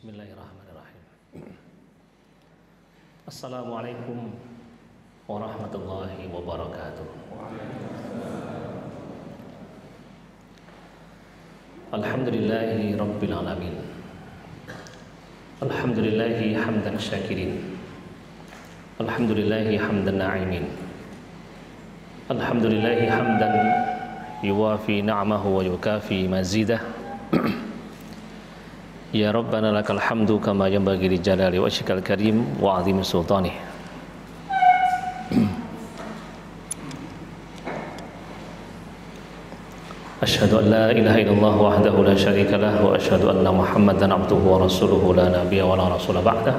Bismillahirrahmanirrahim. Assalamualaikum warahmatullahi wabarakatuh. Alhamdulillahi rabbil alamin. Alhamdulillahi hamdan syakirin. Alhamdulillahi hamdan na'imin. Alhamdulillahi hamdan yuwafi na'amahu wa yukafi mazidah. Ya Rabbana lakal hamdu kama yanbaghi li jalali wajhikal karim wa 'azimi sultanih. Asyhadu an la ilaha illallah wahdahu la syarika lah wa asyhadu anna Muhammadan 'abduhu wa rasuluhu la nabiyya wa la rasula ba'dah.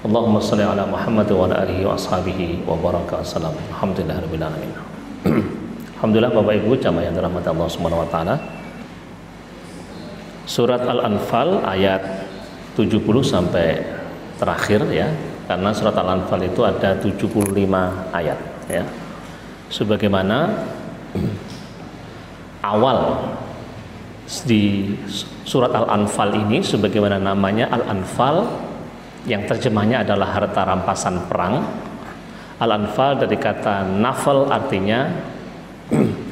Allahumma shalli ala Muhammad wa ala alihi wa ashabihi wa baraka salam. Alhamdulillahirabbil alamin. Alhamdulillah Bapak Ibu jamaah yang dirahmati Allah Subhanahu wa taala. Surat Al-Anfal ayat 70 sampai terakhir ya, karena surat Al-Anfal itu ada 75 ayat ya. Sebagaimana awal di surat Al-Anfal ini, sebagaimana namanya Al-Anfal yang terjemahnya adalah harta rampasan perang. Al-Anfal dari kata nafal artinya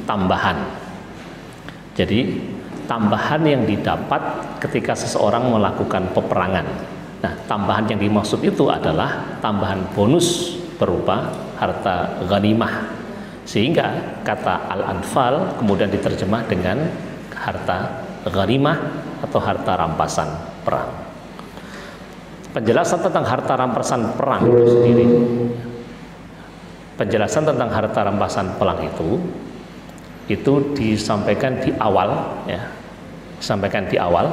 tambahan. Jadi tambahan yang didapat ketika seseorang melakukan peperangan. Nah, tambahan yang dimaksud itu adalah tambahan bonus berupa harta ghanimah. Sehingga kata Al-Anfal kemudian diterjemah dengan harta ghanimah atau harta rampasan perang. Penjelasan tentang harta rampasan perang itu sendiri. Penjelasan tentang harta rampasan perang itu disampaikan di awal ya, disampaikan di awal,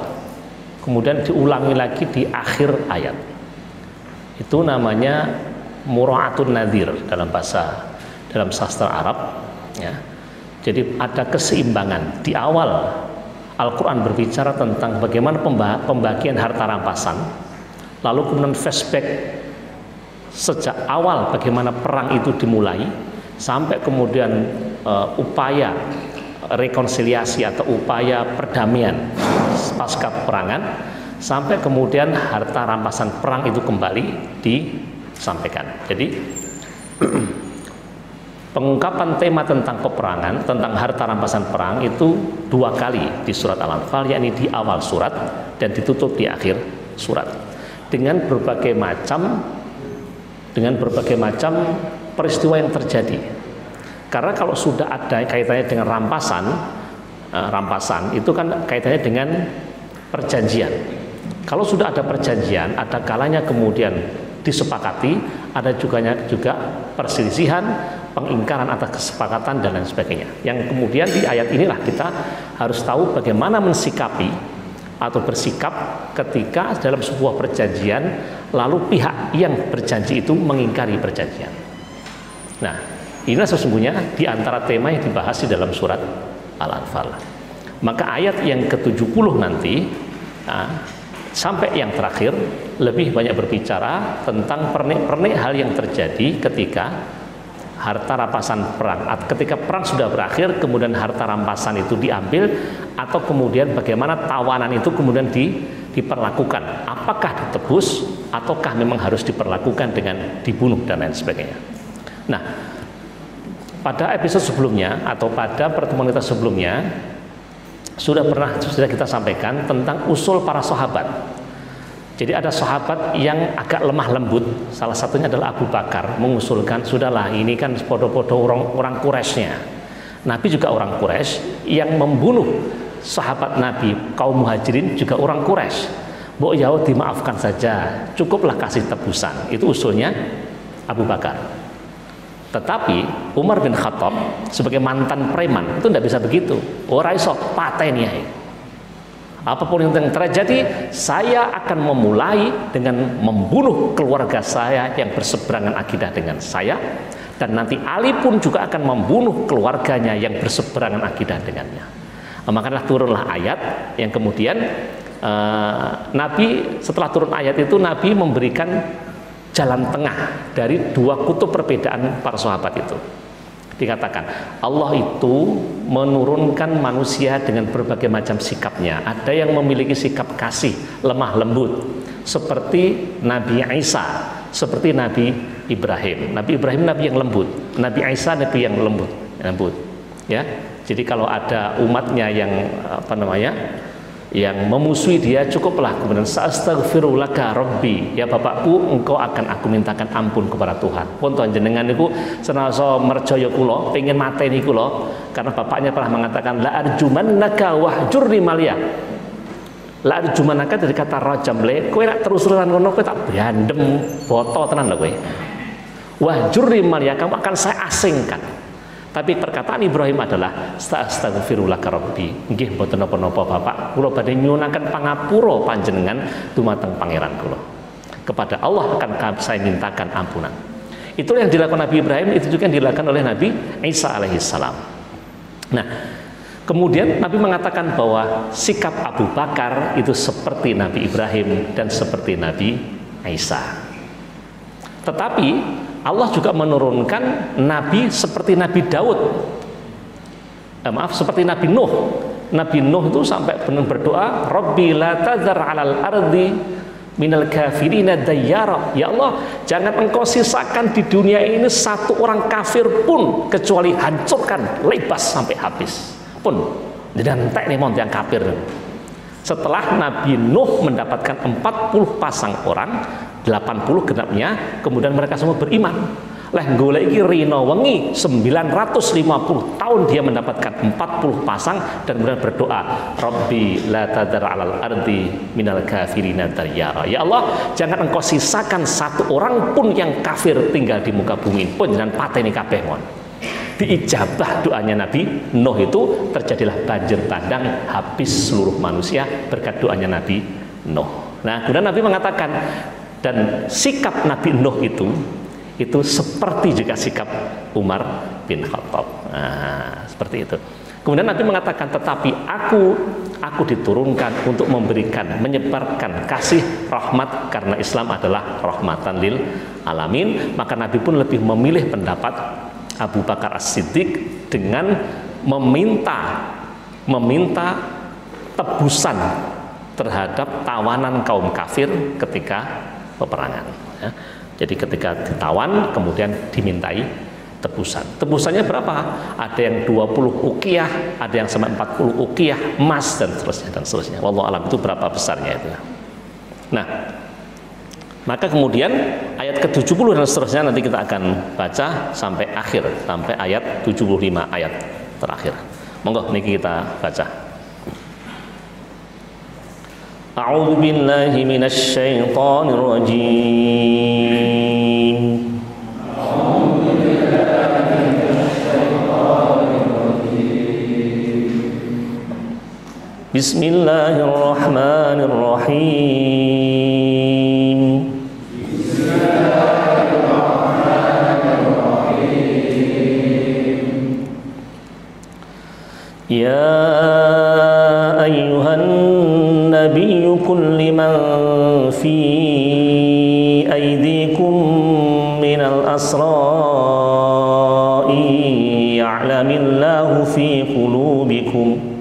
kemudian diulangi lagi di akhir ayat. Itu namanya mura'atun nadhir dalam sastra Arab ya. Jadi ada keseimbangan. Di awal Al-Quran berbicara tentang bagaimana pembagian harta rampasan, lalu kemudian flashback sejak awal bagaimana perang itu dimulai sampai kemudian upaya rekonsiliasi atau upaya perdamaian pasca peperangan, sampai kemudian harta rampasan perang itu kembali disampaikan. Jadi pengungkapan tema tentang peperangan, tentang harta rampasan perang itu dua kali di surat Al-Anfal, yakni di awal surat dan ditutup di akhir surat dengan berbagai macam peristiwa yang terjadi. Karena kalau sudah ada kaitannya dengan rampasan itu kan kaitannya dengan perjanjian. Kalau sudah ada perjanjian, ada kalanya kemudian disepakati, ada juga perselisihan, pengingkaran atas kesepakatan dan lain sebagainya. Yang kemudian di ayat inilah kita harus tahu bagaimana mensikapi atau bersikap ketika dalam sebuah perjanjian lalu pihak yang berjanji itu mengingkari perjanjian. Nah, inilah sesungguhnya di antara tema yang dibahas di dalam surat Al-Anfal. Maka ayat yang ke-70 nanti sampai yang terakhir lebih banyak berbicara tentang pernik-pernik hal yang terjadi ketika harta rampasan perang. Ketika perang sudah berakhir, kemudian harta rampasan itu diambil, atau kemudian bagaimana tawanan itu kemudian diperlakukan. Apakah ditebus ataukah memang harus diperlakukan dengan dibunuh dan lain sebagainya. Nah, pada episode sebelumnya atau pada pertemuan kita sebelumnya sudah kita sampaikan tentang usul para sahabat. Jadi ada sahabat yang agak lemah lembut, salah satunya adalah Abu Bakar, mengusulkan sudahlah ini kan podo-podo orang Quraisynya. Nabi juga orang Quraisy, yang membunuh sahabat Nabi kaum Muhajirin juga orang Quraisy. Mbok ya dimaafkan saja, cukuplah kasih tebusan. Itu usulnya Abu Bakar. Tetapi Umar bin Khattab sebagai mantan preman itu tidak bisa begitu. Ora iso pateni ae. Apapun yang terjadi, saya akan memulai dengan membunuh keluarga saya yang berseberangan akidah dengan saya, dan nanti Ali pun juga akan membunuh keluarganya yang berseberangan akidah dengannya. Makanya turunlah ayat yang kemudian Nabi, setelah turun ayat itu Nabi memberikan jalan tengah dari dua kutub perbedaan para sahabat itu. Dikatakan Allah itu menurunkan manusia dengan berbagai macam sikapnya. Ada yang memiliki sikap kasih, lemah lembut, seperti Nabi Isa, seperti Nabi Ibrahim. Nabi Ibrahim nabi yang lembut, Nabi Isa nabi yang lembut, ya. Jadi kalau ada umatnya yang yang memusuhi dia, cukuplah kemudian astaghfirulaka rabbi, ya bapakku, engkau akan aku mintakan ampun kepada Tuhan. Pun tuan jenengan niku senasa merjaya kula, pengen mateni kula, karena bapaknya pernah mengatakan la arjumannaka wahjurni malya. La arjumannaka dari kata rajam le, kowe nek terus-terusan ngono kowe tak bandem boto tenan lho kowe. Wahjurni malya, kamu akan saya asingkan. Tapi perkataan Ibrahim adalah astaghfirulaka rabbi, nggih mboten napa-napa Bapak, kula badhe nyuwunaken pangapura panjenengan dumateng pangeran kula. Kepada Allah akan saya mintakan ampunan. Itu yang dilakukan Nabi Ibrahim, itu juga yang dilakukan oleh Nabi Isa alaihissalam. Nah, kemudian Nabi mengatakan bahwa sikap Abu Bakar itu seperti Nabi Ibrahim dan seperti Nabi Isa. Tetapi Allah juga menurunkan Nabi seperti Nabi Daud, seperti Nabi Nuh. Nabi Nuh itu sampai benar berdoa, Rabbi la tadzar 'alal ardi minal kafirina dayyara. Ya Allah, jangan engkau sisakan di dunia ini satu orang kafir pun, kecuali hancurkan lebas sampai habis. Pun dan entek nih mon yang kafir. Setelah Nabi Nuh mendapatkan 40 pasang orang, 80 genapnya, kemudian mereka semua beriman. Lah golek iki rino wengi 950 tahun dia mendapatkan 40 pasang dan kemudian berdoa, Rabbi la tadzar 'alal ardi minal kafirina dayyara. Ya Allah, jangan engkau sisakan satu orang pun yang kafir tinggal di muka bumi. Pun jangan pateni kabeh mon. Diijabah doanya Nabi Nuh, itu terjadilah banjir bandang, habis seluruh manusia berkat doanya Nabi Nuh. Nah, kemudian Nabi mengatakan, dan sikap Nabi Nuh itu seperti juga sikap Umar bin Khattab. Nah, seperti itu. Kemudian Nabi mengatakan, tetapi aku diturunkan untuk menyebarkan kasih rahmat, karena Islam adalah rahmatan lil alamin. Maka Nabi pun lebih memilih pendapat Abu Bakar As-Siddiq dengan meminta tebusan terhadap tawanan kaum kafir ketika peperangan, ya. Jadi ketika ditawan kemudian dimintai tebusan. Tebusannya berapa? Ada yang 20 uqiyah, ada yang sampai 40 uqiyah emas, dan seterusnya. Wallahu alam itu berapa besarnya itu. Nah, maka kemudian ayat ke-70 dan seterusnya nanti kita akan baca sampai akhir, sampai ayat 75 ayat terakhir. Monggo niki kita baca. A'udzu billahi minasy syaithanir rajim. Bismillahirrahmanirrahim. Ya ayyuhan nabiyyu qul liman fi aydikum minal asra'i ya'lamillahu fi qulubikum.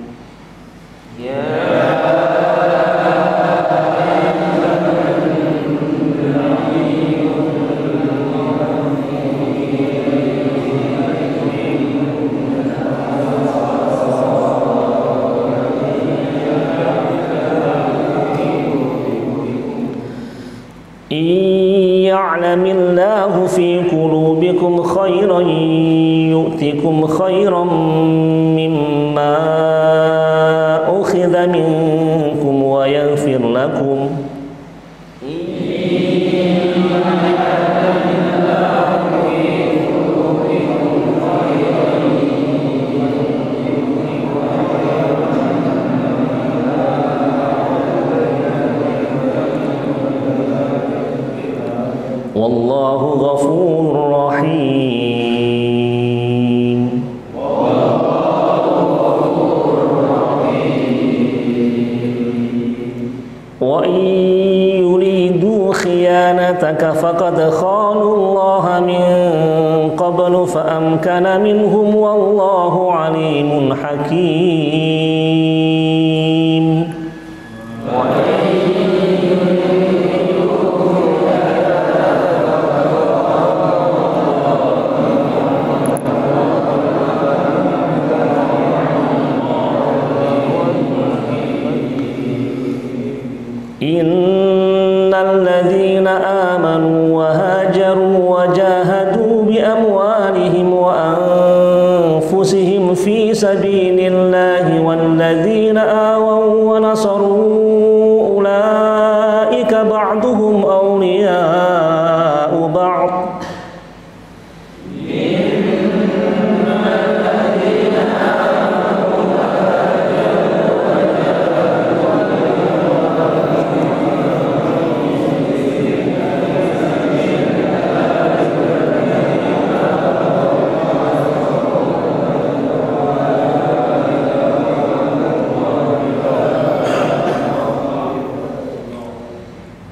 Ya'lamillahu fi qulubikum khairan yu'tikum khairan mimma ukhidha minkum wa yaghfir lakum. Wallahu ghafurur rahim. Wa in yuridu khiyanataka faqad khanu Allah min qablu fa amkana minhum wallahu alimun hakim. sabilillahi walladzina awaw wa nasaru ulaika ba'duhum awliya'u ba'd.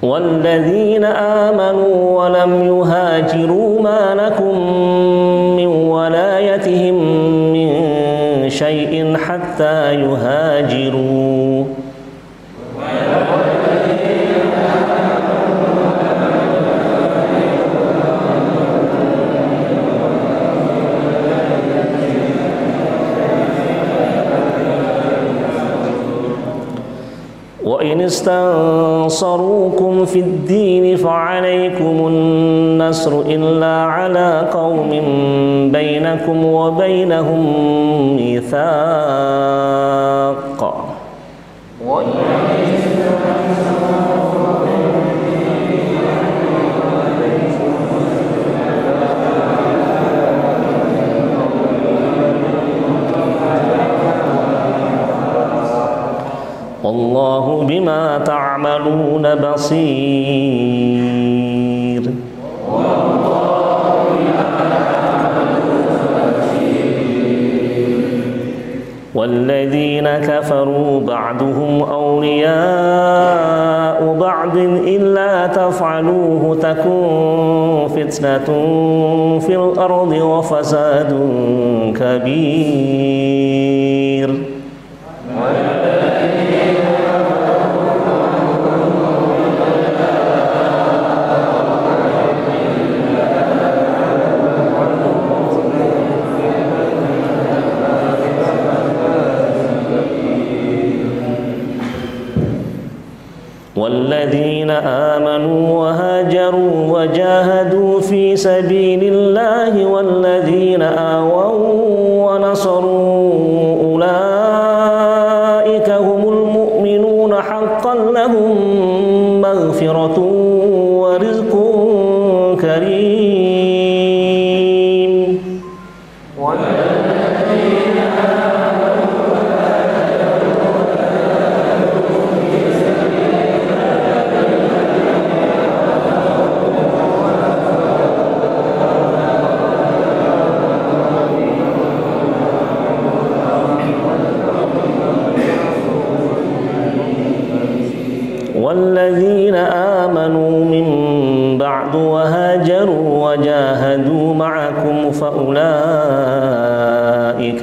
والذين آمنوا ولم يهاجروا ما لكم من ولايتهم من شيء حتى يهاجروا وإن استنصروكم في الدين فعليكم النصر إلا على قوم بينكم وبينهم ميثاق. والله بما تعملون بصير. والذين كفروا بعضهم أولياء بعض إلا تفعلوه تكن فتنة في الأرض وفساد كبير. والذين آمنوا وهاجروا وجاهدوا في سبيل الله والذين آووا ونصروا أولئك هم المؤمنون حقا لهم مغفرة ورزق كريم. والذين آمنوا من بعد وهاجروا وجاهدوا معكم فأولئك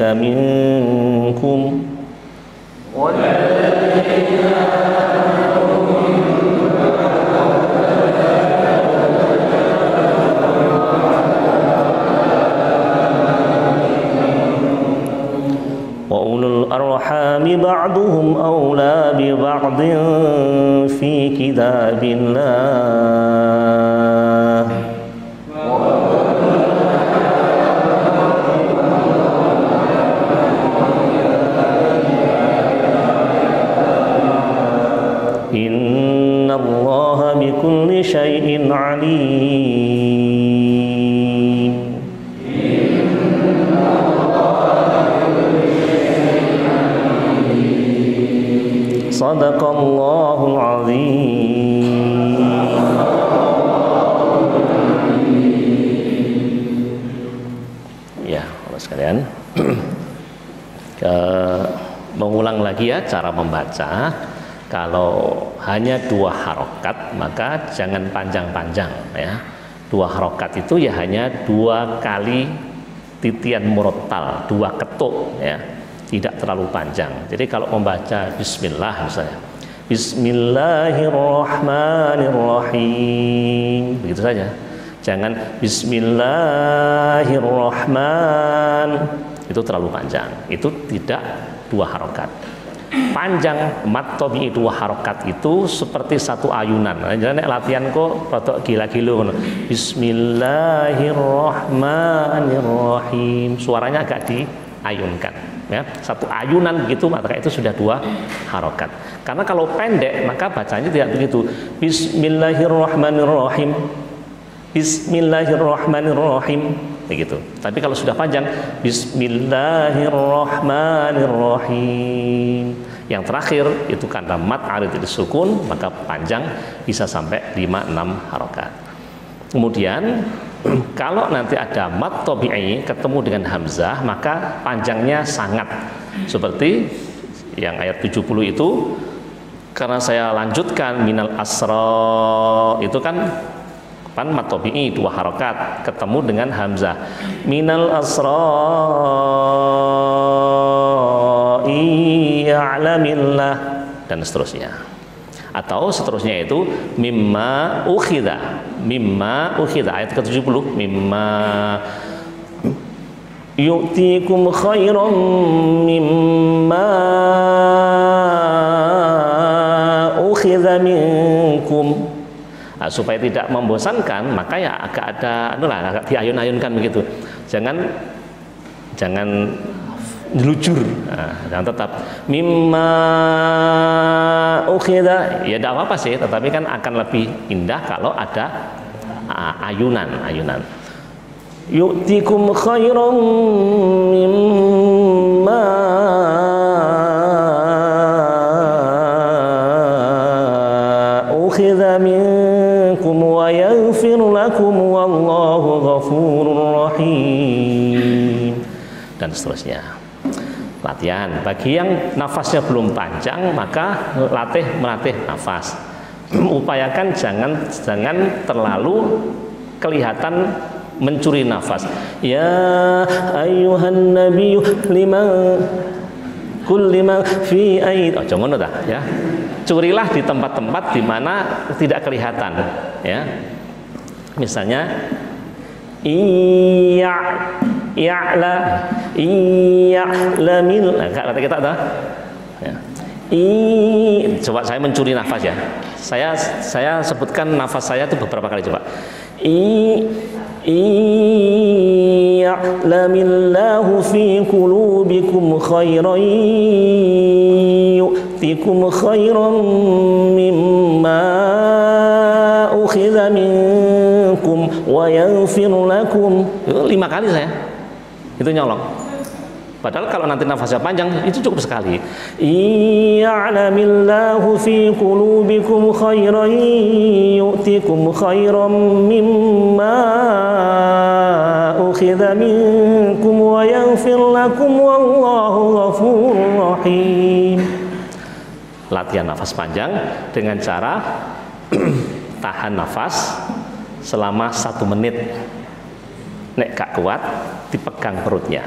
منكم. وأولو الأرحام بعضهم أولى ببعض في كتاب الله. إن الله بكل شيء عليم. صدق الله العظيم. Ya, Bapak sekalian, mengulang lagi ya cara membaca. Kalau hanya 2 harokat maka jangan panjang-panjang ya. 2 harokat itu ya hanya 2 kali titian murattal, 2 ketuk ya, tidak terlalu panjang. Jadi kalau membaca Bismillah misalnya, Bismillahirrahmanirrahim, begitu saja. Jangan Bismillahirrahman, itu terlalu panjang. Itu tidak 2 harokat. Panjang mat tabi'i 2 harokat itu seperti 1 ayunan. Jadi nek latihan kok rada gila-gila. Bismillahirrahmanirrahim. Suaranya agak diayunkan. ya, satu ayunan gitu, maka itu sudah 2 harokat. Karena kalau pendek maka bacanya tidak begitu. Bismillahirrahmanirrahim. Bismillahirrahmanirrahim begitu. Tapi kalau sudah panjang, Bismillahirrahmanirrahim. Yang terakhir itu karena mat arid sukun, maka panjang bisa sampai 5-6 harokat. Kemudian kalau nanti ada mat tabi'i ketemu dengan hamzah, maka panjangnya sangat. Seperti yang ayat 70 itu, karena saya lanjutkan minal asra, itu kan mat tabi'i 2 harokat ketemu dengan hamzah. Minal asra ya'lamillah, dan seterusnya. Atau seterusnya itu mimma ukhidha ayat ke-70, mimma yu'tikum khairan mimma ukhidha minkum. Supaya tidak membosankan, maka ya agak ada agak diayun-ayunkan begitu. Jangan jelujur, dan tetap mimma ukhidha, ya tidak apa-apa sih, tetapi kan akan lebih indah kalau ada ayunan. Yu'tikum khairan mimma ukhidha minkum wa yaghfir lakum wallahu ghafurur rahim, dan seterusnya. Latihan. Bagi yang nafasnya belum panjang, maka melatih nafas. Upayakan jangan terlalu kelihatan mencuri nafas. Ya ayyuhan nabiyyu liman fi aid. Oh, jangan dah ya. Curilah di tempat-tempat di mana tidak kelihatan, ya. Misalnya ya'lamil, kata kita dah. Ya. Coba saya mencuri nafas ya. Saya sebutkan nafas saya itu beberapa kali, coba. Ya'lamillahu fi qulubikum khairan yu'tikum khairan mimma ukhidha minkum wa yaghfir lakum. 5 kali saya itu nyolong. Padahal kalau nanti nafasnya panjang itu cukup sekali. Ya'lamillahu fi qulubikum khairan yu'tikum khairan mimma ukhidha minkum wa yaghfir lakum wallahu ghafurur rahim. Latihan nafas panjang dengan cara tahan nafas selama 1 menit. Nek gak kuat, dipegang perutnya.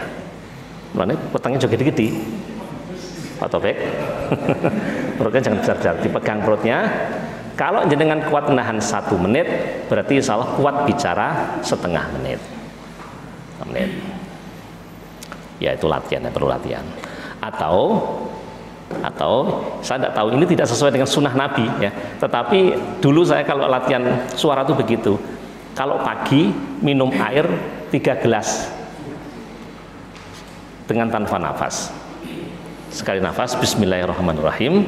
Mana petangnya juga gede-gede, Pak Taufik. Perutnya jangan besar-besar, dipegang perutnya. Kalau jenengan kuat menahan 1 menit, berarti salah kuat bicara 1/2 menit. 1 menit. Ya itu latihan, perlu latihan. Atau saya tidak tahu, ini tidak sesuai dengan sunnah Nabi ya. Tetapi dulu saya kalau latihan suara itu begitu. Kalau pagi minum air 3 gelas dengan tanpa nafas. Sekali nafas, Bismillahirrahmanirrahim.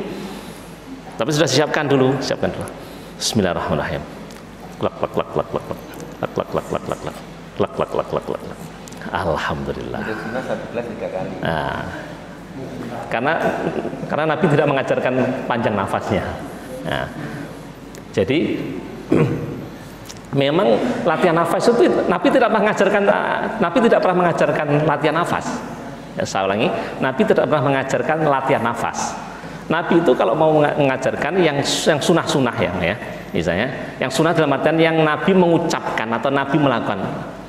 Tapi sudah siapkan dulu. Bismillahirrahmanirrahim. Klak klak klak klak klak klak klak klak klak klak klak klak klak klak klak klak. Alhamdulillah. Nah, karena Nabi tidak mengajarkan panjang nafasnya. Nah, jadi memang latihan nafas itu Nabi tidak pernah mengajarkan latihan nafas. Ya, saya ulangi, Nabi tidak pernah mengajarkan latihan nafas. Nabi itu kalau mau mengajarkan yang sunah-sunah ya, misalnya yang sunah dalam artian yang Nabi mengucapkan atau Nabi melakukan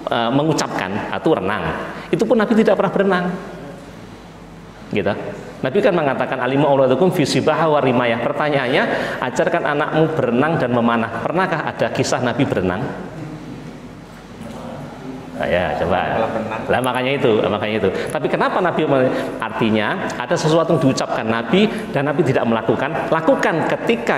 mengucapkan atau renang. Itu pun Nabi tidak pernah berenang. Gitu. Nabi kan mengatakan alimu auladukum fi sibah wa rimayah. Pertanyaannya, ajarkan anakmu berenang dan memanah. Pernahkah ada kisah Nabi berenang? Ya, coba. Lah makanya itu. Tapi kenapa Nabi artinya ada sesuatu yang diucapkan Nabi dan Nabi tidak melakukan. Lakukan ketika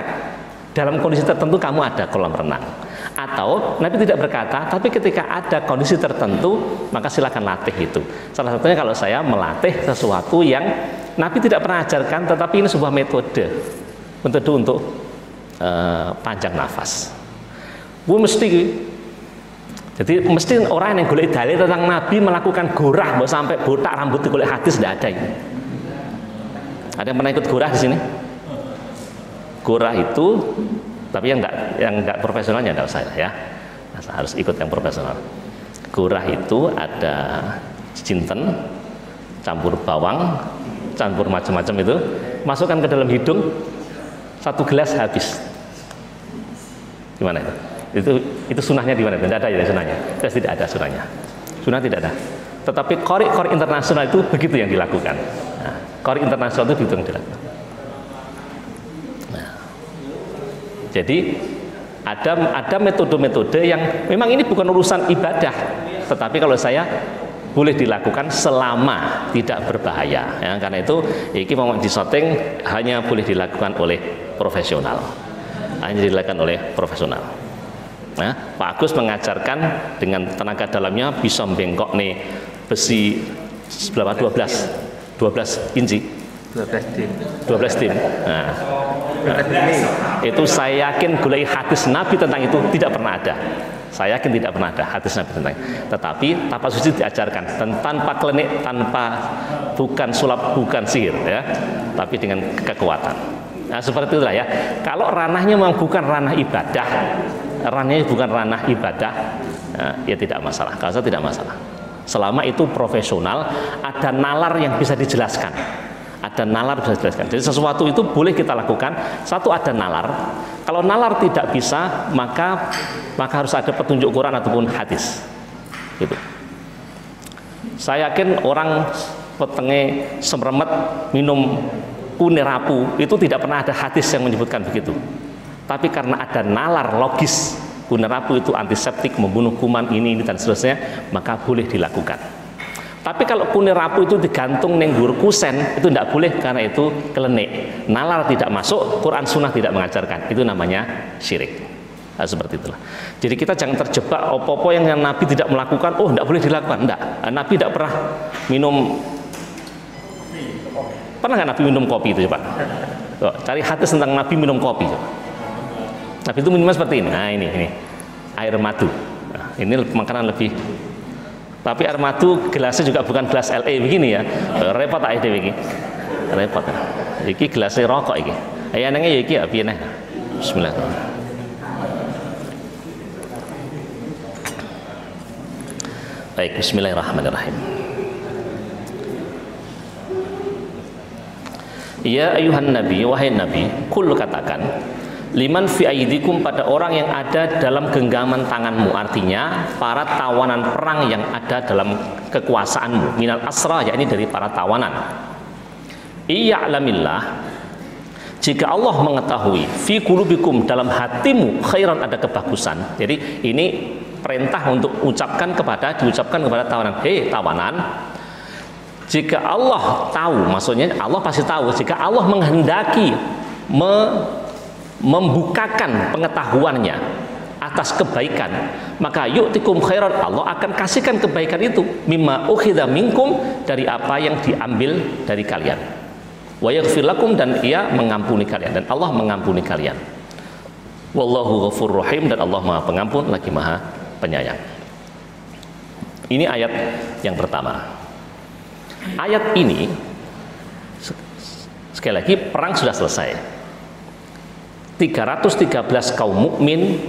dalam kondisi tertentu kamu ada kolam renang. Atau Nabi tidak berkata, tapi ketika ada kondisi tertentu maka silakan latih itu. Salah satunya kalau saya melatih sesuatu yang Nabi tidak pernah ajarkan, tetapi ini sebuah metode untuk panjang nafas. Jadi mesti orang yang golek dalil tentang Nabi melakukan gorah mau sampai botak rambut golek hadis, tidak ada ini. Ada yang pernah ikut gorah di sini? Gorah itu, tapi yang enggak profesionalnya enggak usah ya. Nah, harus ikut yang profesional. Gorah itu ada jinten, campur bawang, campur macam-macam itu, masukkan ke dalam hidung, 1 gelas habis. Gimana itu? Itu sunahnya di mana? Tidak ada ya sunahnya. Tidak ada sunahnya. Sunah tidak ada. Tetapi qori internasional itu begitu yang dilakukan. Nah, qori internasional itu begitu yang dilakukan. Nah, jadi ada metode-metode yang memang ini bukan urusan ibadah, tetapi kalau saya boleh dilakukan selama tidak berbahaya. Ya, karena itu ini mau disetting hanya boleh dilakukan oleh profesional. Hanya dilakukan oleh profesional. Nah, Pak Agus mengajarkan dengan tenaga dalamnya bisa membengkok nih besi berapa 12 inci 12 dim. Nah, itu saya yakin gulai hadis Nabi tentang itu tidak pernah ada. Saya yakin tidak pernah ada hadis Nabi tentang itu. Tetapi tapak suci diajarkan tanpa klinik, bukan sulap, bukan sihir ya, tapi dengan kekuatan. Nah, seperti itulah ya. Kalau ranahnya memang bukan ranah ibadah, ya tidak masalah. Kalau saya tidak masalah. Selama itu profesional, ada nalar yang bisa dijelaskan. Jadi sesuatu itu boleh kita lakukan. Satu, ada nalar. Kalau nalar tidak bisa, maka harus ada petunjuk Quran ataupun hadis. Gitu. Saya yakin orang petenge semremet minum kunir rapu itu tidak pernah ada hadis yang menyebutkan begitu. Tapi karena ada nalar logis, kunir rapu itu antiseptik, membunuh kuman ini dan seterusnya, maka boleh dilakukan. Tapi kalau kunir rapu itu digantung neng dhuwur kusen, itu tidak boleh karena itu kelenik. Nalar tidak masuk, Quran Sunnah tidak mengajarkan. Itu namanya syirik. Nah, seperti itulah. Jadi kita jangan terjebak opo-opo yang Nabi tidak melakukan, oh tidak boleh dilakukan. Tidak. Nabi tidak pernah minum. Pernah nggak Nabi minum kopi itu coba? Cari hadis tentang Nabi minum kopi. Coba. Nabi itu minumnya seperti ini. Nah ini air madu. Nah, ini makanan lebih. Tapi air madu gelasnya juga bukan gelas LA begini ya. Repot aja begini. Repot. Iki gelasnya rokok iki. Ayo nengnya ya iki ya piye neh. Bismillah. Baik, bismillahirrahmanirrahim. Ya ayuhan nabi, wahai nabi, kul katakan, liman fi aidikum, pada orang yang ada dalam genggaman tanganmu, artinya para tawanan perang yang ada dalam kekuasaanmu, minal asra, yakni dari para tawanan. Iya'lamillah, jika Allah mengetahui fi qulubikum, dalam hatimu khairan, ada kebagusan. Jadi ini perintah untuk diucapkan kepada tawanan. Hei tawanan, jika Allah tahu, maksudnya Allah pasti tahu, jika Allah menghendaki membukakan pengetahuannya atas kebaikan, maka yu'tikum khairan, Allah akan kasihkan kebaikan itu, mimma ukhidha minkum, dari apa yang diambil dari kalian, wa yaghfir lakum, dan ia mengampuni kalian, dan Allah mengampuni kalian. Wallahu ghafurur rahim, dan Allah Maha Pengampun lagi Maha Penyayang. Ini ayat yang pertama. Ayat ini sekali lagi, perang sudah selesai. 313 kaum mukmin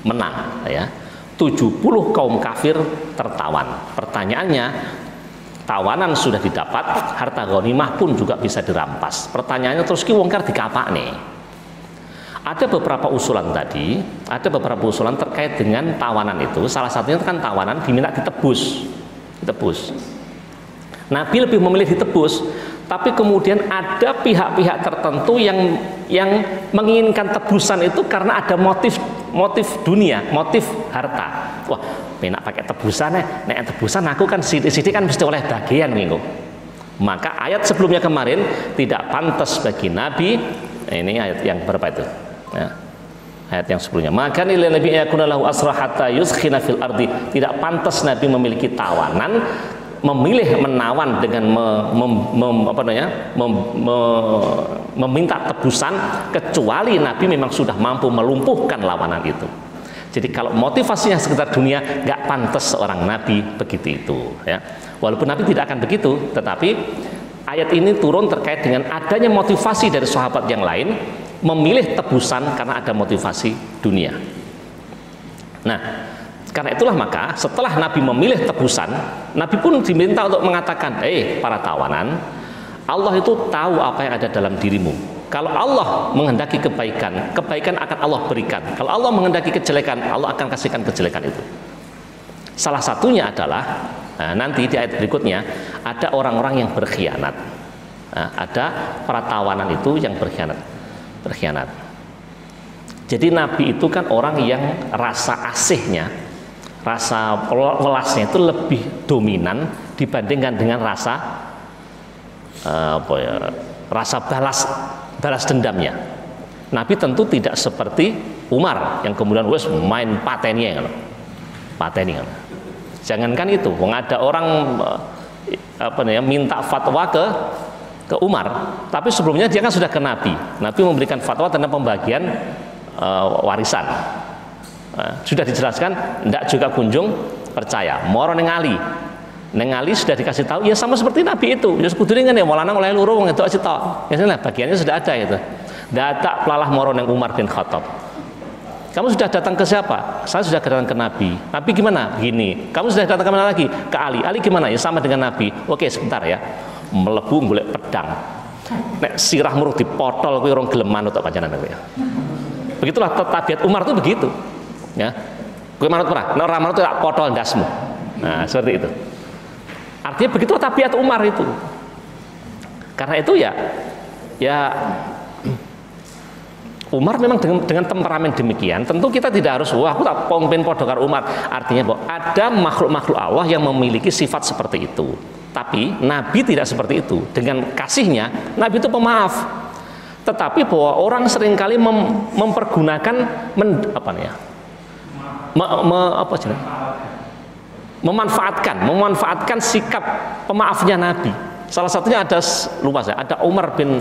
menang ya. 70 kaum kafir tertawan. Pertanyaannya, tawanan sudah didapat, harta ghanimah pun juga bisa dirampas. Pertanyaannya terus ki wong kar dikapak nih. Ada beberapa usulan tadi, ada beberapa usulan terkait dengan tawanan itu. Salah satunya kan tawanan diminta ditebus. Nabi lebih memilih ditebus, tapi kemudian ada pihak-pihak tertentu yang menginginkan tebusan itu karena ada motif dunia, motif harta. Wah, penak pakai tebusan, nek tebusan aku kan sidik-sidik kan mesti oleh bagian minggu. Maka ayat sebelumnya kemarin tidak pantas bagi Nabi. Ini ayat yang berapa itu? Ya. Ayat yang sebelumnya. Maka nilai Nabi yakuna lahu asra hatta yuskhina fil ardi. Tidak pantas Nabi memiliki tawanan, memilih menawan dengan meminta tebusan, kecuali Nabi memang sudah mampu melumpuhkan lawanan itu. Jadi kalau motivasinya sekedar dunia, nggak pantas seorang Nabi begitu itu. Ya. Walaupun Nabi tidak akan begitu, tetapi ayat ini turun terkait dengan adanya motivasi dari sahabat yang lain memilih tebusan karena ada motivasi dunia. Nah, karena itulah maka setelah Nabi memilih tebusan, Nabi pun diminta untuk mengatakan, para tawanan, Allah itu tahu apa yang ada dalam dirimu. Kalau Allah menghendaki kebaikan, kebaikan akan Allah berikan. Kalau Allah menghendaki kejelekan, Allah akan kasihkan kejelekan itu. Salah satunya adalah nanti di ayat berikutnya ada orang-orang yang berkhianat. Ada para tawanan itu yang berkhianat. Jadi Nabi itu kan orang yang rasa asihnya, rasa welasnya itu lebih dominan dibandingkan dengan rasa rasa balas dendamnya. Nabi tentu tidak seperti Umar yang kemudian main pateni. Jangankan itu, ada orang minta fatwa ke Umar, tapi sebelumnya dia kan sudah ke Nabi. Nabi memberikan fatwa tentang pembagian warisan. Sudah dijelaskan, tidak juga kunjung percaya. Moro neng Ali sudah dikasih tahu, ya sama seperti Nabi itu. Ya sekudune ngene, lanang oleh loro wong itu aja tok. Ya bagiannya sudah ada itu. Datak pelalah moro neng Umar bin Khattab. Kamu sudah datang ke siapa? Saya sudah datang ke Nabi. Nabi gimana? Gini. Kamu sudah datang ke mana lagi? Ke Ali. Ali gimana? Ya sama dengan Nabi. Oke, sebentar ya. Melebu golek pedang. Nek sirah muruh dipotol kuwi orang gelem manut tok panjenengan kowe. Begitulah tabiat Umar itu begitu. Ya. Kowe manut ora? Nek ora manut tak potol ndasmu. Nah, seperti itu. Artinya begitu tabiat Umar itu. Karena itu ya Umar memang dengan temperamen demikian, tentu kita tidak harus aku tak pongpen podo karo Umar. Artinya bahwa ada makhluk-makhluk Allah yang memiliki sifat seperti itu. Tapi Nabi tidak seperti itu. Dengan kasihnya, Nabi itu pemaaf. Tetapi bahwa orang seringkali mempergunakan memanfaatkan sikap pemaafnya Nabi. Salah satunya ada lupa saya, ada Umar bin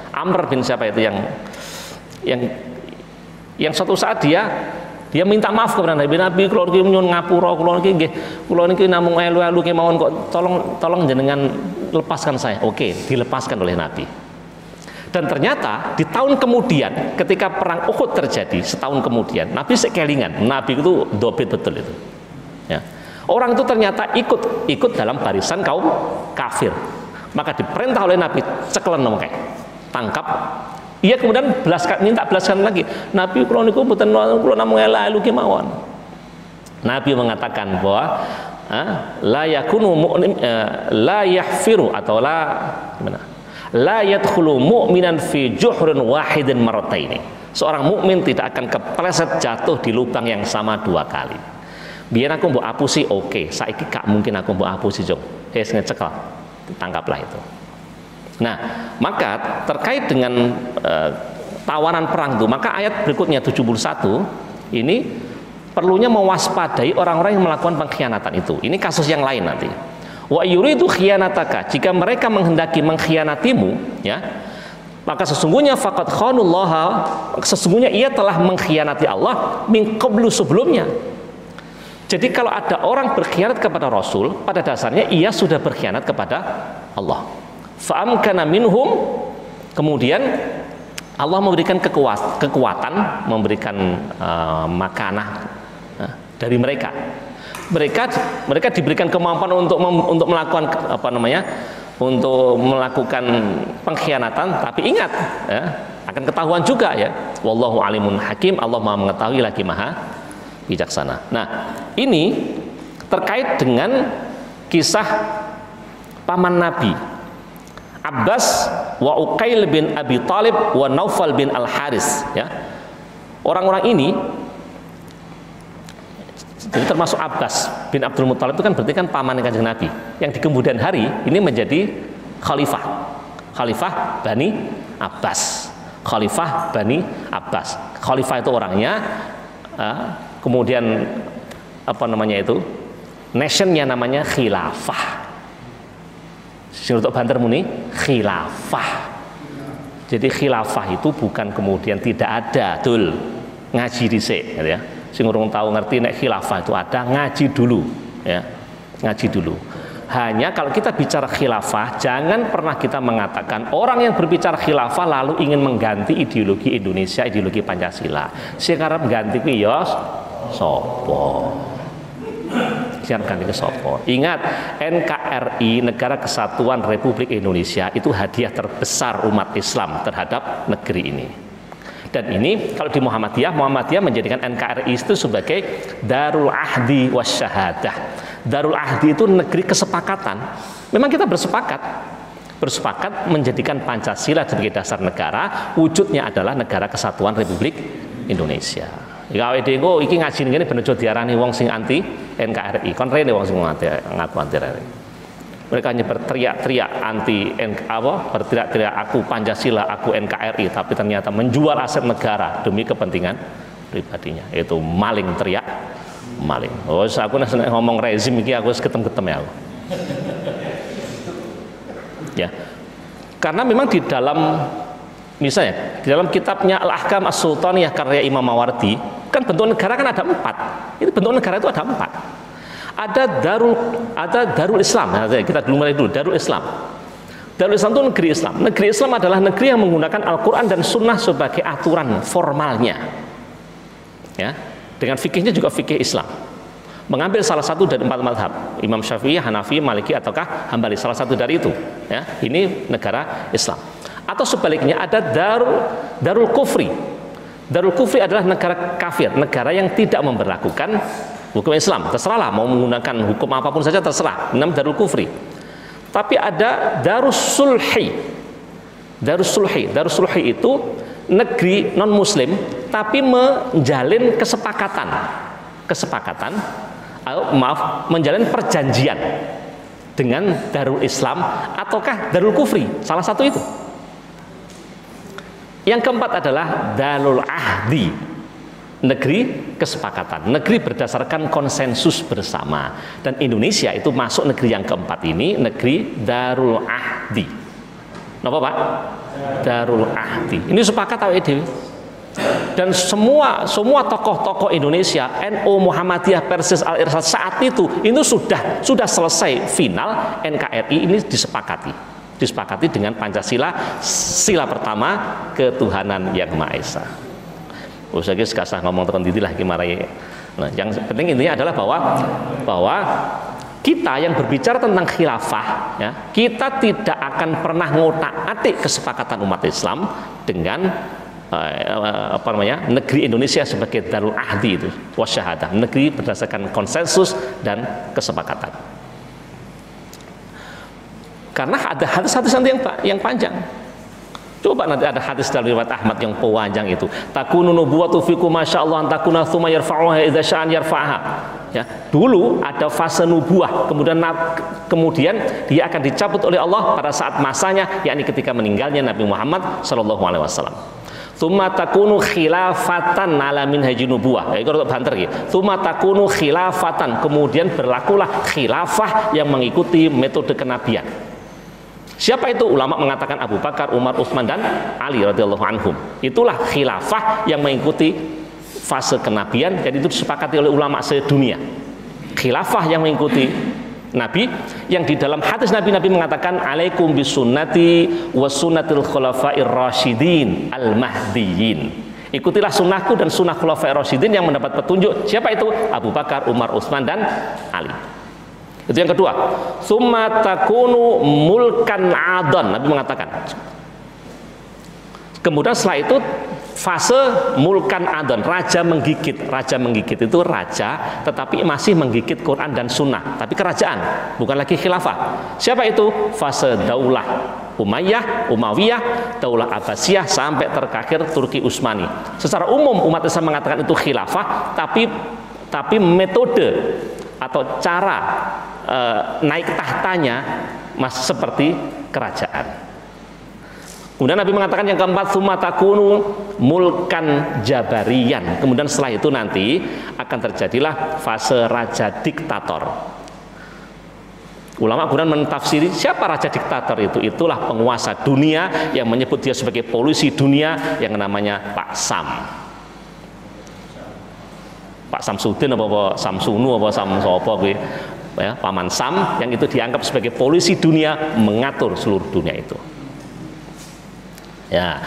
Amr bin siapa itu yang suatu saat dia minta maaf kepada Nabi. Kula niki nyuwun ngapura, kula niki namung elu-elu kemawon kok tolong jenengan lepaskan saya. Oke, dilepaskan oleh Nabi. Dan ternyata di tahun kemudian ketika perang Uhud terjadi, setahun kemudian Nabi sekelingan. Nabi itu dobit betul itu. Ya. Orang itu ternyata ikut dalam barisan kaum kafir. Maka diperintah oleh Nabi ceklen kayak tangkap. Ia kemudian minta belaskan lagi. Nabi kula niku mboten kula namung elu kemawon. Nabi mengatakan bahwa la yakunu mu'min la yahfiru atau la yadkhulu mu'minan fi juhrin wahidin marrataini. Seorang mukmin tidak akan kepleset jatuh di lubang yang sama 2 kali. Biar aku mbok apusi, oke, saiki gak mungkin aku mbok apusi, Jong. Ngecekel. Tangkaplah itu. Nah, maka terkait dengan tawanan perang itu, maka ayat berikutnya 71 ini perlunya mewaspadai orang-orang yang melakukan pengkhianatan itu. Ini kasus yang lain nanti. Wa yuridu khiyanataka, jika mereka menghendaki mengkhianatimu, ya, maka sesungguhnya faqad khanullaha, sesungguhnya ia telah mengkhianati Allah min qablu sebelumnya. Jadi kalau ada orang berkhianat kepada Rasul, pada dasarnya ia sudah berkhianat kepada Allah. Fa'amkana minhum, kemudian Allah memberikan kekuatan, memberikan makanah dari mereka. Mereka diberikan kemampuan untuk melakukan untuk melakukan pengkhianatan, tapi ingat ya, akan ketahuan juga ya. Wallahu alimun hakim, Allah Maha mengetahui lagi Maha bijaksana. Nah, ini terkait dengan kisah paman Nabi Abbas wa Uqail bin Abi Thalib wa Naufal bin Al-Haris, ya. Orang-orang ini jadi termasuk Abbas bin Abdul Muthalib itu kan berarti kan paman Kanjeng Nabi yang di kemudian hari ini menjadi khalifah Bani Abbas. Khalifah itu orangnya, kemudian apa namanya itu, nationnya namanya khilafah. Untuk Banter muni khilafah. Jadi khilafah itu bukan kemudian tidak ada, dul ngaji dhisik gitu ya. Sing urung tahu ngerti nek khilafah itu ada, ngaji dulu ya. Ngaji dulu. Hanya kalau kita bicara khilafah, jangan pernah kita mengatakan orang yang berbicara khilafah lalu ingin mengganti ideologi Indonesia, ideologi Pancasila. Sing arep ganti kuwi ya sapa? Ganti ke sopo. Ingat, NKRI, Negara Kesatuan Republik Indonesia, itu hadiah terbesar umat Islam terhadap negeri ini. Dan ini kalau di Muhammadiyah menjadikan NKRI itu sebagai Darul Ahdi Wasyahadah. Darul Ahdi itu negeri kesepakatan. Memang kita bersepakat menjadikan Pancasila sebagai dasar negara, wujudnya adalah Negara Kesatuan Republik Indonesia. Ya awake dhewe iki ngaji ngene ben aja diarani wong sing anti NKRI. Kon rene wong sing ngaku anti RI. Mereka hanya berteriak-teriak anti berteriak-teriak aku Pancasila, aku NKRI, tapi ternyata menjual aset negara demi kepentingan pribadinya. Itu maling, teriak maling. Oh, aku nek ngomong rezim iki aku wis ketem-ketem ya aku. Ya. Karena memang di dalam misalnya di dalam kitabnya Al-Ahkam As-Sultaniyah karya Imam Mawardi, kan bentuk negara kan ada 4. Itu bentuk negara itu ada 4. Ada Darul Islam. Nah, kita dulu mulai dulu Darul Islam. Darul Islam itu negeri Islam. Negeri Islam adalah negeri yang menggunakan Al-Quran dan Sunnah sebagai aturan formalnya. Ya, dengan fikihnya juga fikih Islam. Mengambil salah satu dari 4 mazhab, Imam Syafi'i, Hanafi, Maliki ataukah Hambali, salah satu dari itu. Ya, ini negara Islam. Atau sebaliknya ada Darul Kufri. Darul Kufri adalah negara kafir, negara yang tidak memberlakukan hukum Islam. Terserahlah mau menggunakan hukum apapun saja terserah. Namanya Darul Kufri. Tapi ada Darus Sulhi. Darus Sulhi. Darus Sulhi itu negeri non Muslim tapi menjalin menjalin perjanjian dengan Darul Islam ataukah Darul Kufri. Salah satu itu. Yang keempat adalah Darul Ahdi, negeri kesepakatan, negeri berdasarkan konsensus bersama. Dan Indonesia itu masuk negeri yang keempat ini, negeri Darul Ahdi. Napa Pak? Darul Ahdi. Ini sepakat awake dhewe. Dan semua tokoh-tokoh Indonesia, NU, Muhammadiyah, Persis, Al-Irsad saat itu sudah selesai final NKRI ini disepakati dengan Pancasila, sila pertama ketuhanan yang Maha Esa. Usah sekasah ngomong tekan didi lah gimana ya. Nah, yang penting intinya adalah bahwa kita yang berbicara tentang khilafah, ya, kita tidak akan pernah ngotak-atik kesepakatan umat Islam dengan negeri Indonesia sebagai Darul Ahdi itu wasyahadah, negeri berdasarkan konsensus dan kesepakatan. Karena ada hadis-hadis nanti yang panjang. Coba nanti ada hadis dalam riwayat Ahmad yang panjang itu. Takunu nubuwatu fikum masyaallah antakuna tsumma yarfa'uha idza sya'an yarfa'ha. Ya, dulu ada fase nubuah, kemudian dia akan dicabut oleh Allah pada saat masanya, yakni ketika meninggalnya Nabi Muhammad sallallahu alaihi wasallam. Tsumma takunu khilafatan ala minhaji nubuwah. Ya, itu banter gitu. Tsumma takunu khilafatan, kemudian berlakulah khilafah yang mengikuti metode kenabian. Siapa itu? Ulama mengatakan Abu Bakar, Umar, Utsman dan Ali radhiyallahu anhum. Itulah khilafah yang mengikuti fase kenabian, jadi itu disepakati oleh ulama sedunia. Khilafah yang mengikuti Nabi, yang di dalam hadis Nabi mengatakan alaikum bisunnati wa sunnatil khulafair rasyidin al mahdiyyin. Ikutilah sunnahku dan sunnah khulafair rasyidin yang mendapat petunjuk. Siapa itu? Abu Bakar, Umar, Utsman dan Ali. Itu yang kedua. Summa takunu mulkan adon. Nabi mengatakan. Kemudian setelah itu fase mulkan adon, raja menggigit. Raja menggigit itu raja, tetapi masih menggigit Quran dan Sunnah, tapi kerajaan, bukan lagi khilafah. Siapa itu? Fase daulah Umayyah, Umayyah, daulah Abbasiyah sampai terakhir Turki Utsmani. Secara umum umat Islam mengatakan itu khilafah, tapi metode atau cara naik tahtanya masih seperti kerajaan. Kemudian Nabi mengatakan yang keempat, tsumma takunu mulkan jabariyan. Kemudian setelah itu nanti akan terjadilah fase raja diktator. Ulama kemudian mentafsiri siapa raja diktator itu? Itulah penguasa dunia yang menyebut dia sebagai polusi dunia yang namanya Pak Sam. Pak Samsudin apa Samsunu apa Samsopo gue, ya, Paman Sam yang itu dianggap sebagai polusi dunia, mengatur seluruh dunia itu. Ya,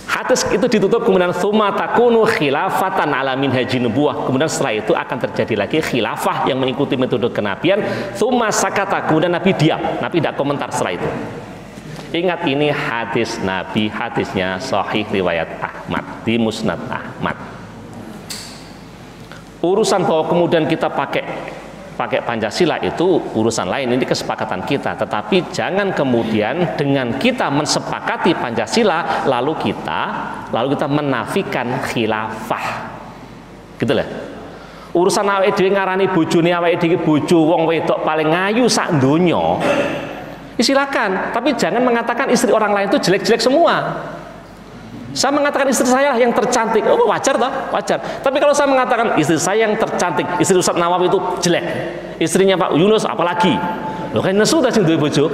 hadis itu ditutup kemudian tsumma takunu khilafatan ala minhaji nubuwah. Kemudian setelah itu akan terjadi lagi khilafah yang mengikuti metode kenabian. Tsumma sakata, kemudian Nabi diam, Nabi tidak komentar setelah itu. Ingat ini hadis Nabi, hadisnya sahih riwayat Ahmad di Musnad Ahmad. Urusan bahwa kemudian kita pakai Pancasila itu urusan lain, ini kesepakatan kita, tetapi jangan kemudian dengan kita mensepakati Pancasila lalu kita menafikan khilafah. Gitu lah. Urusan awake dhewe ngarani bojone awake dhewe bojo wong wedok paling ngayu sak donya. Silakan, tapi jangan mengatakan istri orang lain itu jelek-jelek semua. Saya mengatakan istri saya yang tercantik, oh wajar toh, wajar. Tapi kalau saya mengatakan istri saya yang tercantik, istri Ustaz Nawawi itu jelek, istrinya Pak Yunus apalagi, loh kan nesu dah sing duwe bojo,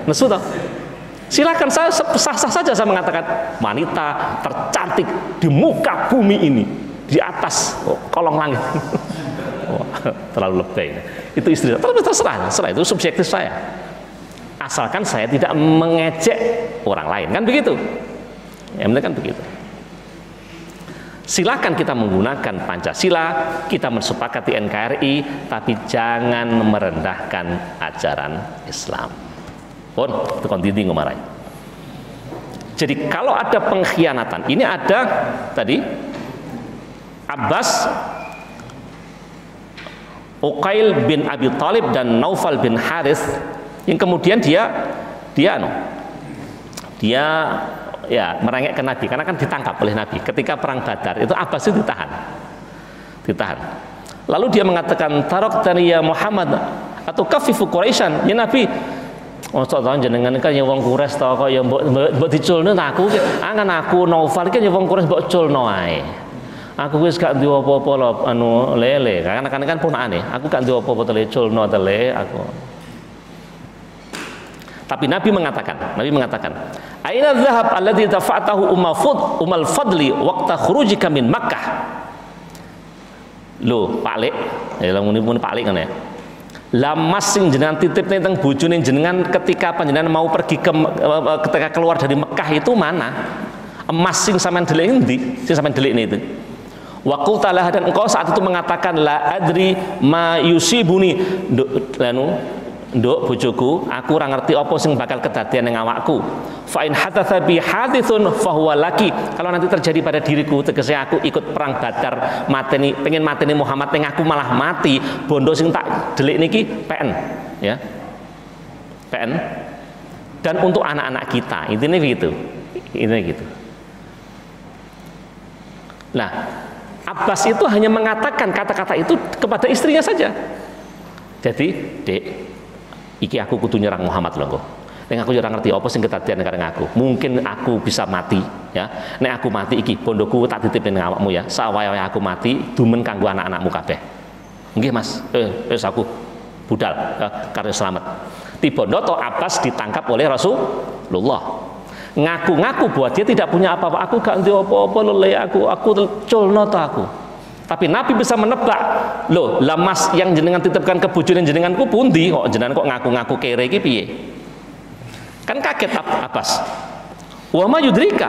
nesu toh. Silakan, saya sah-sah saja saya mengatakan wanita tercantik di muka bumi ini, di atas kolong langit. Terlalu lebay. Itu istri saya. Tapi terserah itu subjektif saya. Asalkan saya tidak mengejek orang lain, kan begitu. Ya, kan begitu. Silahkan kita menggunakan Pancasila, kita mensepakati NKRI, tapi jangan merendahkan ajaran Islam. Pun itu kontinu ngomong. Jadi kalau ada pengkhianatan, ini ada tadi Abbas, Uqail bin Abi Thalib dan Naufal bin Harith, yang kemudian dia ya merengek ke Nabi karena kan ditangkap oleh Nabi ketika perang Badar. Itu Abbas itu ditahan. Lalu dia mengatakan, taraktani ya Muhammad atau kafifu Quraisyan, ya Nabi. Oh tak tahu jenengan kan ya wong Quraisy ta kok ya mbok diculno ta aku kan aku Naufal kan ya wong Quraisy mbok culno ae. Aku wis gak duwe apa-apa lho anu lele karena kan punakane. Aku gak duwe apa-apa tele culno tele aku. Tapi Nabi mengatakan, aina dzahab alladzi dafa'tahu umal fadli waqta khurujika min Makkah. Lho, Pak Lek, ya lamun Pak Lek kan ya. Lamas sing jenengan titipne teng bojone jenengan ketika panjenengan mau pergi ketika keluar dari Mekah itu mana? Emas sing sampean delik endi? Sing sampean delikne itu. Wa qulta lah, dan engkau saat itu mengatakan la adri ma yusibuni nduk bojoku, aku ora ngerti apa sing bakal kedadian ning awakku. Fa in hadatsa bi haditsun fa huwa laki. Kalau nanti terjadi pada diriku, tegese aku ikut perang Badar, pengen mateni Muhammad ning aku malah mati, bondo sing tak delik niki PN, ya. PN. Dan untuk anak-anak kita, intinya begitu. Intinya gitu. Nah, Abbas itu hanya mengatakan kata-kata itu kepada istrinya saja. Jadi, Dek, iki aku kudu nyerang Muhammad lho kok. Nek aku ora ngerti apa sing kedadian kareng aku. Mungkin aku bisa mati, ya. Nek aku mati iki bondoku tak titip ning awakmu ya. Sawayahe aku mati dumen kanggo anak-anakmu kabeh. Nggih, Mas. Wis aku budal karena selamat. Tibondo to Abbas ditangkap oleh Rasulullah. Ngaku-ngaku bahwa dia tidak punya apa-apa. Aku gak nduwe apa-apa lho, aku culno to aku. Tapi Nabi bisa menebak, loh, lamas yang jenengan titipkan ke bojone jenenganku pundi kok jenengan kok ngaku-ngaku kere iki piye? Kan kaget Abbas. Wa ma yudrika?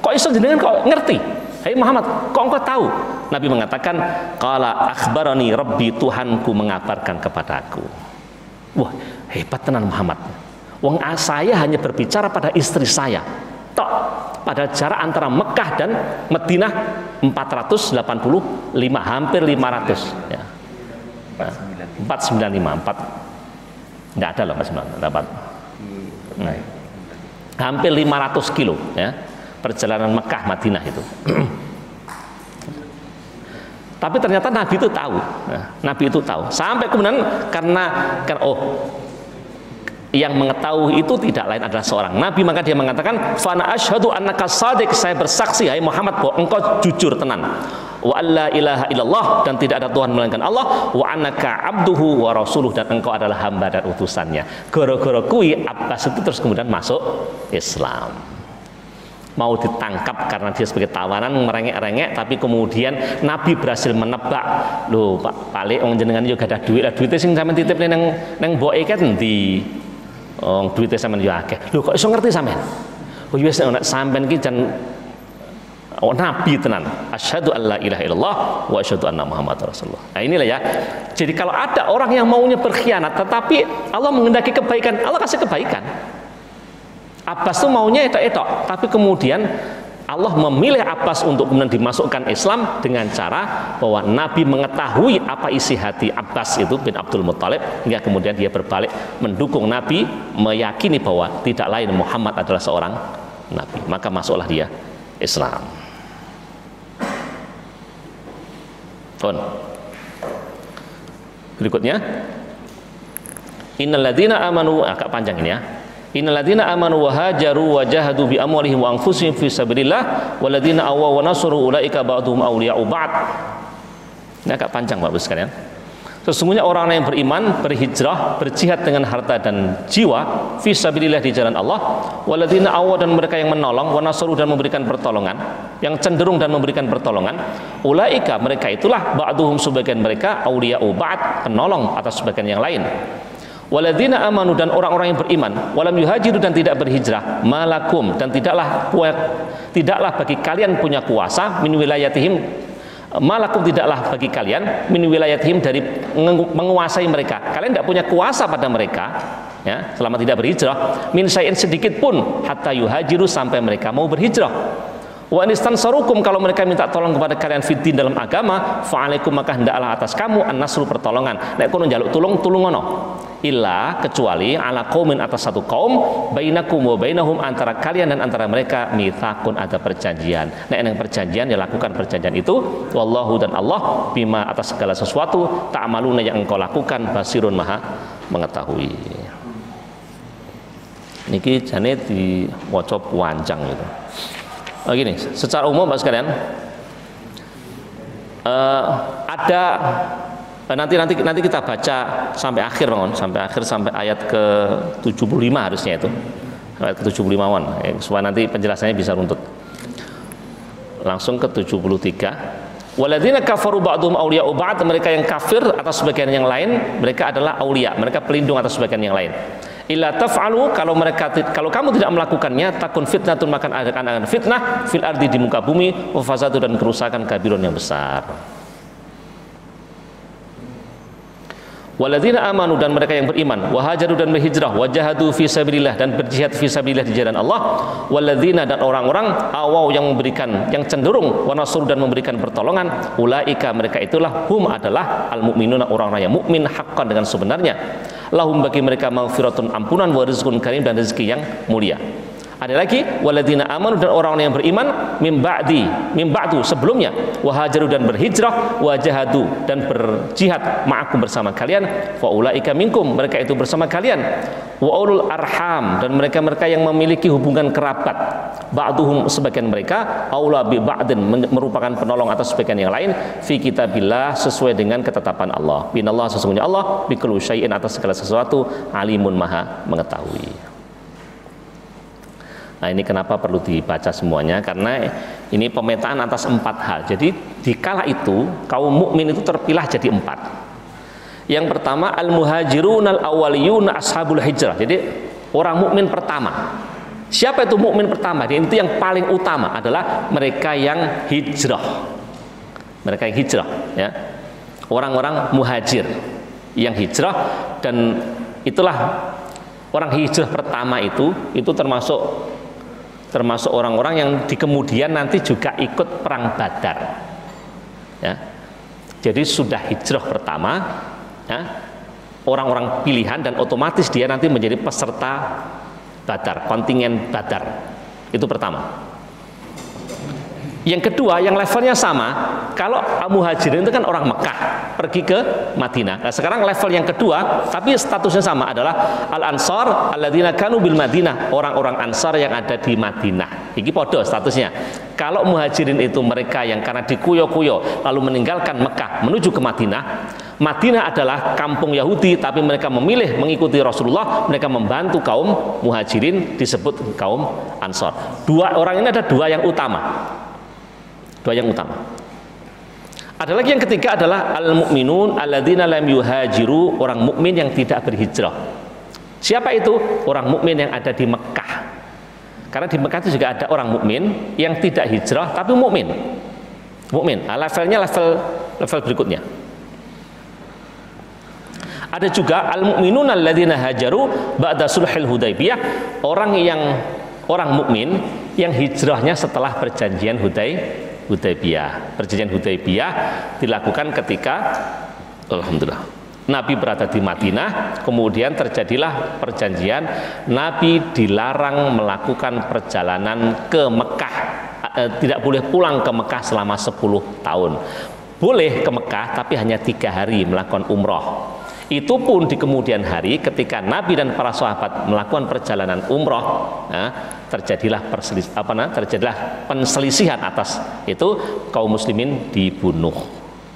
Kok iso jenengan kok ngerti? Hei Muhammad, kok engkau tahu? Nabi mengatakan, qala akhbarani rabbi, Tuhanku mengabarkan kepadaku. Wah, hebat tenan Muhammad. Wong saya hanya berbicara pada istri saya. Tok, pada jarak antara Mekah dan Madinah 485, hampir 500 ya. 495, enggak ada loh 495, dapat. Hampir 500 kilo ya, perjalanan Mekah Madinah itu. Tapi ternyata Nabi itu tahu. Nabi itu tahu. Sampai kemudian karena yang mengetahui itu tidak lain adalah seorang nabi, maka dia mengatakan fana asyhadu annaka shadiq, saya bersaksi hai Muhammad bahwa engkau jujur tenan, wa alla ilaha illallah, dan tidak ada Tuhan melainkan Allah, wa annaka abduhu wa rasuluh, dan engkau adalah hamba dan utusannya. Gara-gara kui Abbas itu terus kemudian masuk Islam. Mau ditangkap karena dia sebagai tawanan merengek-rengek, tapi kemudian Nabi berhasil menebak, loh Pak Palik wong jenengan juga ada duit lah, duitnya sing sampean titip nang mboke kan endi? Oh, duitnya sampean yo akeh. Lho kok iso ngerti sampean? Oh wis nek sampean ki jan nabi tenan. Asyhadu alla ilaha illallah wa asyhadu anna Muhammadar Rasulullah. Nah inilah ya. Jadi kalau ada orang yang maunya berkhianat tetapi Allah menghendaki kebaikan, Allah kasih kebaikan. Abbas itu maunya etok-etok, tapi kemudian Allah memilih Abbas untuk kemudian dimasukkan Islam dengan cara bahwa Nabi mengetahui apa isi hati Abbas itu bin Abdul Muttalib, hingga kemudian dia berbalik mendukung Nabi, meyakini bahwa tidak lain Muhammad adalah seorang Nabi, maka masuklah dia Islam. Berikutnya, innalladzina amanu, agak panjang ini ya. Innalladzina amanu wa hajaru wa jahadu bi amwalihim wa anfusihim fi sabilillah walladzina awaw wa nasru ulaika ba'dhum awliya'u ba'd. Ini agak panjang Bapak sekalian. Sesungguhnya orang yang beriman, berhijrah, berjihad dengan harta dan jiwa fi sabilillah di jalan Allah, walladzina awaw, dan mereka yang menolong, wa nasru, dan memberikan pertolongan, yang cenderung dan memberikan pertolongan, ulaika, mereka itulah ba'dhum, sebagian mereka, awliya'u ba'd, penolong atas sebagian yang lain. Waladina amanu, dan orang-orang yang beriman, walam yuhajiru, dan tidak berhijrah, malakum, dan tidaklah bagi kalian punya kuasa min wilayatihim, malakum, tidaklah bagi kalian min wilayatihim, dari menguasai mereka. Kalian tidak punya kuasa pada mereka ya, selama tidak berhijrah, min syai'in, sedikit pun, hatta yuhajiru, sampai mereka mau berhijrah. Wa anistansarukum, kalau mereka minta tolong kepada kalian fiddin, dalam agama, fa'alaikum, maka hendaklah atas kamu an-nasru, pertolongan. Nek kono njaluk tulung ngono, illa, kecuali ala qaumin, atas satu kaum, bainakum wa bainahum, antara kalian dan antara mereka, mitsaqun, ada perjanjian. Nek nang perjanjian, ya lakukan perjanjian itu. Wallahu, dan Allah, bima, atas segala sesuatu, ta'maluna, yang engkau lakukan, basirun, maha mengetahui. Niki jane diwaca panjang gitu. Gini, secara umum Pak sekalian, ada nanti kita baca sampai akhir sampai ayat ke 75 harusnya itu, ayat ke 75-an, supaya nanti penjelasannya bisa runtut. Langsung ke 73. Walladzina kafaru ba'dhum awliya'u ba'd, mereka yang kafir atas sebagian yang lain, mereka adalah aulia, mereka pelindung atas sebagian yang lain. Illa taf'alu, kalau kamu tidak melakukannya, takun fitnatun, maka akan fitnah fil ardi, di muka bumi, wa fasadu, dan kerusakan kabirun, yang besar. Walladzina amanu, dan mereka yang beriman, wa hajaru, dan berhijrah, wa jahadu fi sabilillah, dan berjihad fi sabilillah di jalan Allah, walladzina, dan orang-orang awaw, yang memberikan, yang cenderung, wa nasru, dan memberikan pertolongan, ulaika, mereka itulah, hum, adalah al-mu'minuna, orang-orang yang mukmin haqqan, dengan sebenarnya. Lahum, bagi mereka, maghfiratun, ampunan, wa rizqun karim, dan rezeki yang mulia. Ada lagi, walladzina amanu, dan orang-orang yang beriman, mim ba'du, sebelumnya, wa hajaru, dan berhijrah, wa jahadu, dan berjihad ma'akum, bersama kalian, fa ulaika minkum, mereka itu bersama kalian, wa ulul arham, dan mereka-mereka yang memiliki hubungan kerabat, ba'duhum, sebagian mereka, aula bi ba'din, merupakan penolong atas sebagian yang lain, fi kitabillah, sesuai dengan ketetapan Allah. Binallah, sesungguhnya Allah, bi kulli syai'in, atas segala sesuatu, alimun, maha mengetahui. Nah, ini kenapa perlu dibaca semuanya, karena ini pemetaan atas 4 hal. Jadi di kala itu kaum mukmin itu terpilah jadi 4. Yang pertama, al-muhajirun al-awwaliyun ashabul hijrah. Jadi orang mukmin pertama. Siapa itu mukmin pertama? Itu yang paling utama adalah mereka yang hijrah. Mereka yang hijrah, ya. Orang-orang muhajir yang hijrah, dan itulah orang hijrah pertama itu termasuk orang-orang yang di kemudian nanti juga ikut perang Badar, ya. Jadi sudah hijrah pertama, ya, orang-orang pilihan, dan otomatis dia nanti menjadi peserta Badar, kontingen Badar. Itu pertama. Yang kedua, yang levelnya sama, kalau muhajirin itu kan orang Mekah pergi ke Madinah. Nah, sekarang level yang kedua, tapi statusnya sama, adalah al-ansar alladzina kanu bil Madinah, orang-orang Ansar yang ada di Madinah. Ini podo statusnya. Kalau muhajirin itu mereka yang karena dikuyo-kuyo lalu meninggalkan Mekah menuju ke Madinah. Madinah adalah kampung Yahudi, tapi mereka memilih mengikuti Rasulullah, mereka membantu kaum muhajirin, disebut kaum Ansar. Dua orang ini ada dua yang utama. Dua yang utama. Ada lagi yang ketiga adalah al-mu'minun alladzina lam yuhajiru, orang mukmin yang tidak berhijrah. Siapa itu? Orang mukmin yang ada di Mekah. Karena di Mekah itu juga ada orang mukmin yang tidak hijrah tapi mukmin. Mukmin. Nah, levelnya level berikutnya. Ada juga al-mu'minun alladzina hajaru ba'da sulhil Hudaybiyah, orang mukmin yang hijrahnya setelah perjanjian Hudaybiyah. Perjanjian Hudaybiyah dilakukan ketika alhamdulillah Nabi berada di Madinah, kemudian terjadilah perjanjian, Nabi dilarang melakukan perjalanan ke Mekah, tidak boleh pulang ke Mekah selama 10 tahun. Boleh ke Mekah tapi hanya 3 hari melakukan umroh. Itu pun di kemudian hari ketika Nabi dan para sahabat melakukan perjalanan umroh, terjadilah penselisihan atas itu, kaum muslimin dibunuh.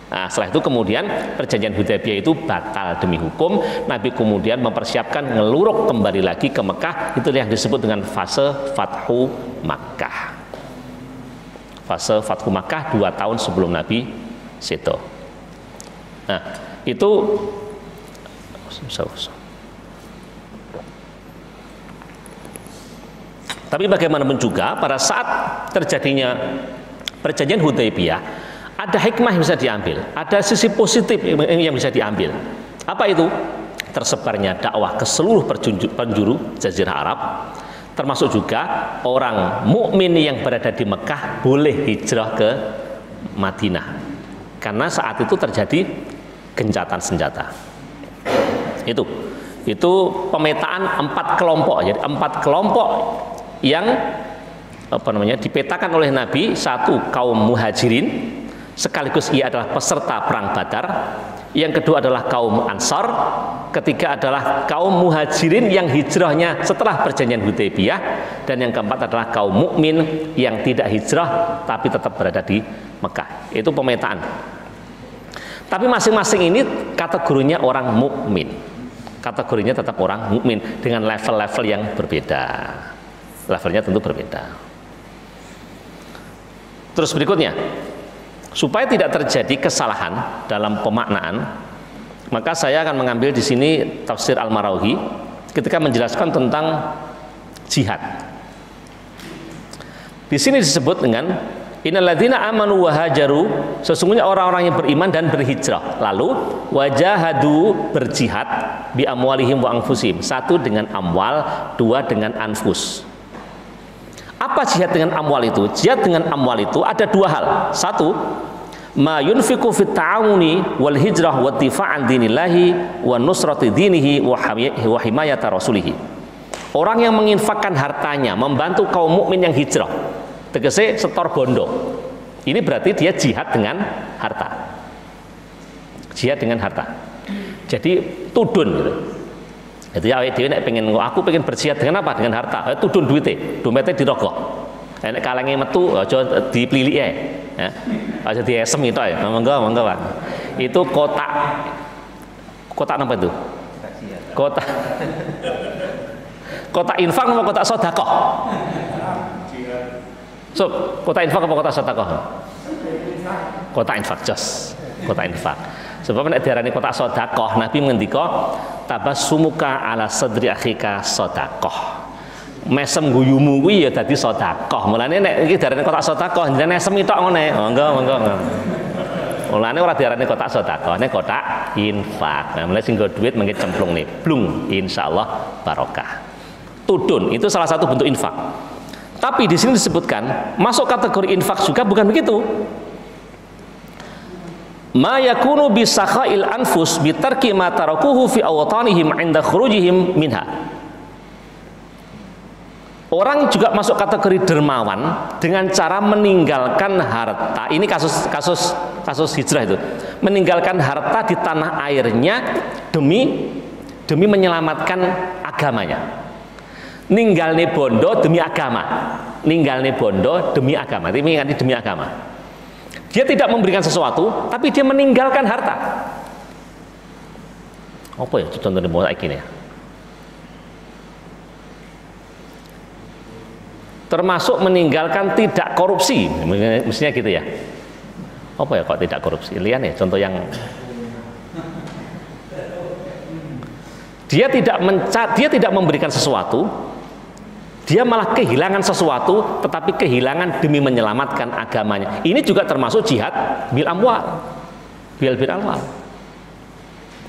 Nah, setelah itu kemudian perjanjian Hudaybiyah itu batal demi hukum. Nabi kemudian mempersiapkan ngeluruk kembali lagi ke Mekah. Itu yang disebut dengan fase Fathu Makkah. Fase Fathu Makkah 2 tahun sebelum Nabi situ. Nah, itu tapi bagaimanapun juga pada saat terjadinya perjanjian Hudaybiyah ada hikmah yang bisa diambil, ada sisi positif yang bisa diambil. Apa itu? Tersebarnya dakwah ke seluruh penjuru Jazirah Arab, termasuk juga orang mukmin yang berada di Mekah boleh hijrah ke Madinah karena saat itu terjadi gencatan senjata. Itu pemetaan 4 kelompok. Jadi 4 kelompok yang dipetakan oleh Nabi. Satu, kaum muhajirin, sekaligus ia adalah peserta perang Badar. Yang kedua adalah kaum Ansar. Ketiga adalah kaum muhajirin yang hijrahnya setelah perjanjian Hudaybiyah. Dan yang keempat adalah kaum mukmin yang tidak hijrah tapi tetap berada di Mekah. Itu pemetaan. Tapi masing-masing ini kategorinya orang mukmin. Kategorinya tetap orang mukmin dengan level-level yang berbeda. Levelnya tentu berbeda. Terus berikutnya, supaya tidak terjadi kesalahan dalam pemaknaan, maka saya akan mengambil di sini tafsir Al-Marauhi ketika menjelaskan tentang jihad. Di sini disebut dengan innalladzina amanu wa hajaru, sesungguhnya orang-orang yang beriman dan berhijrah, lalu wajahadu, berjihad, bi amwalihim wa anfusihim, 1 dengan amwal, 2 dengan anfus. Apa jihad dengan amwal itu? Jihad dengan amwal itu ada 2 hal. 1, ma yunfiqu fit ta'awuni wal hijrah wa tifa'an dinillahi wa nusrati dinihi wa himayata rasulihi. Orang yang menginfakkan hartanya membantu kaum mukmin yang hijrah, tegese setor bondo. Ini berarti dia jihad dengan harta. Jihad dengan harta. Jadi tudun gitu. Jadi awake dhewe nek aku pengen berjihad dengan apa? Dengan harta. Tudun duite, domete dirogok. Nek kalenge metu aja dipliliki ae. Ya. Aja diesem itu ae. Monggo Pak. Itu kotak apa itu? Kotak infak sama kotak sedekah? So, kota infak apa kota sedekah? Kota infak, jos. Kota infak. Sebab nek diarani kota sedekah, Nabi ngendika tabassumuka ala sadri akhika sedekah. Mesem guyumu kuwi ya dadi sedekah. Mulane nek iki diarani kota sedekah, jenenge mesem tok ngene. Monggo. Mulane ora diarani kota sedekah, nek kota infak. Nah, mulane sing nggo dhuwit mengke cemplungne, blung, insyaallah barokah. Tudun itu salah satu bentuk infak. Tapi di sini disebutkan masuk kategori infak juga bukan begitu. Ma yakunu bisakhail anfus bitarki ma tarakuhu fi awtanihim 'inda khurujihim minha. Orang juga masuk kategori dermawan dengan cara meninggalkan harta. Ini kasus hijrah itu. Meninggalkan harta di tanah airnya demi menyelamatkan agamanya. Ninggalne bondo demi agama. Ninggalne bondo demi agama. Ini demi agama. Dia tidak memberikan sesuatu, tapi dia meninggalkan harta. Apa ya contohnya mau kayak gini ya? Termasuk meninggalkan tidak korupsi, mestinya gitu ya. Apa ya kok tidak korupsi? Lihat ya contoh yang dia tidak memberikan sesuatu, dia malah kehilangan sesuatu, tetapi kehilangan demi menyelamatkan agamanya. Ini juga termasuk jihad bil amwal, bil amwal.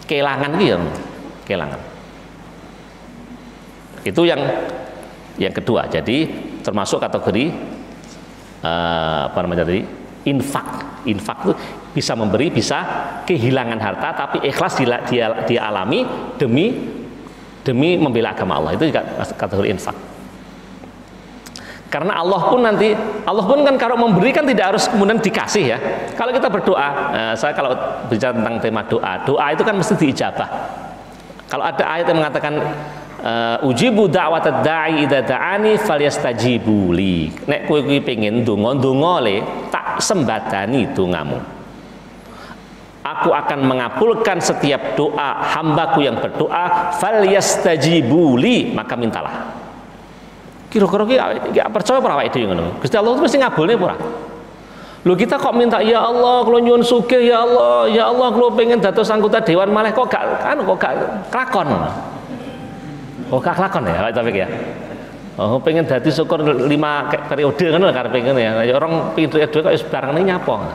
Kehilangan dia, kehilangan. Itu yang kedua. Jadi termasuk kategori apa namanya tadi, infak itu bisa memberi, bisa kehilangan harta, tapi ikhlas dia alami demi membela agama Allah. Itu juga kategori infak. Karena Allah pun kan kalau memberi kan tidak harus kemudian dikasih ya. Kalau kita berdoa, saya kalau bicara tentang tema doa itu kan mesti diijabah. Kalau ada ayat yang mengatakan ujibu da'watad da'i idza da'ani falyastajibu li. Nek kowe kuwi pengin ndonga le, tak sembadani dongamu. Aku akan mengabulkan setiap doa hambaku yang berdoa, falyastajibu li, maka mintalah. Kira-kira ki percaya ora awake dhewe ngono. Gusti Allah itu mesti ngabulne ora? Lho kita kok minta ya Allah kula nyuwun sugih ya Allah kula pengen dados anggota dewan malah kok gak kelakon. Oh gak kelakon ya Pak Taufik ya. Oh pengen dadi syukur 5 periode kan karep pengen ya. Orang pengen duwe kok wis bareng nyapa.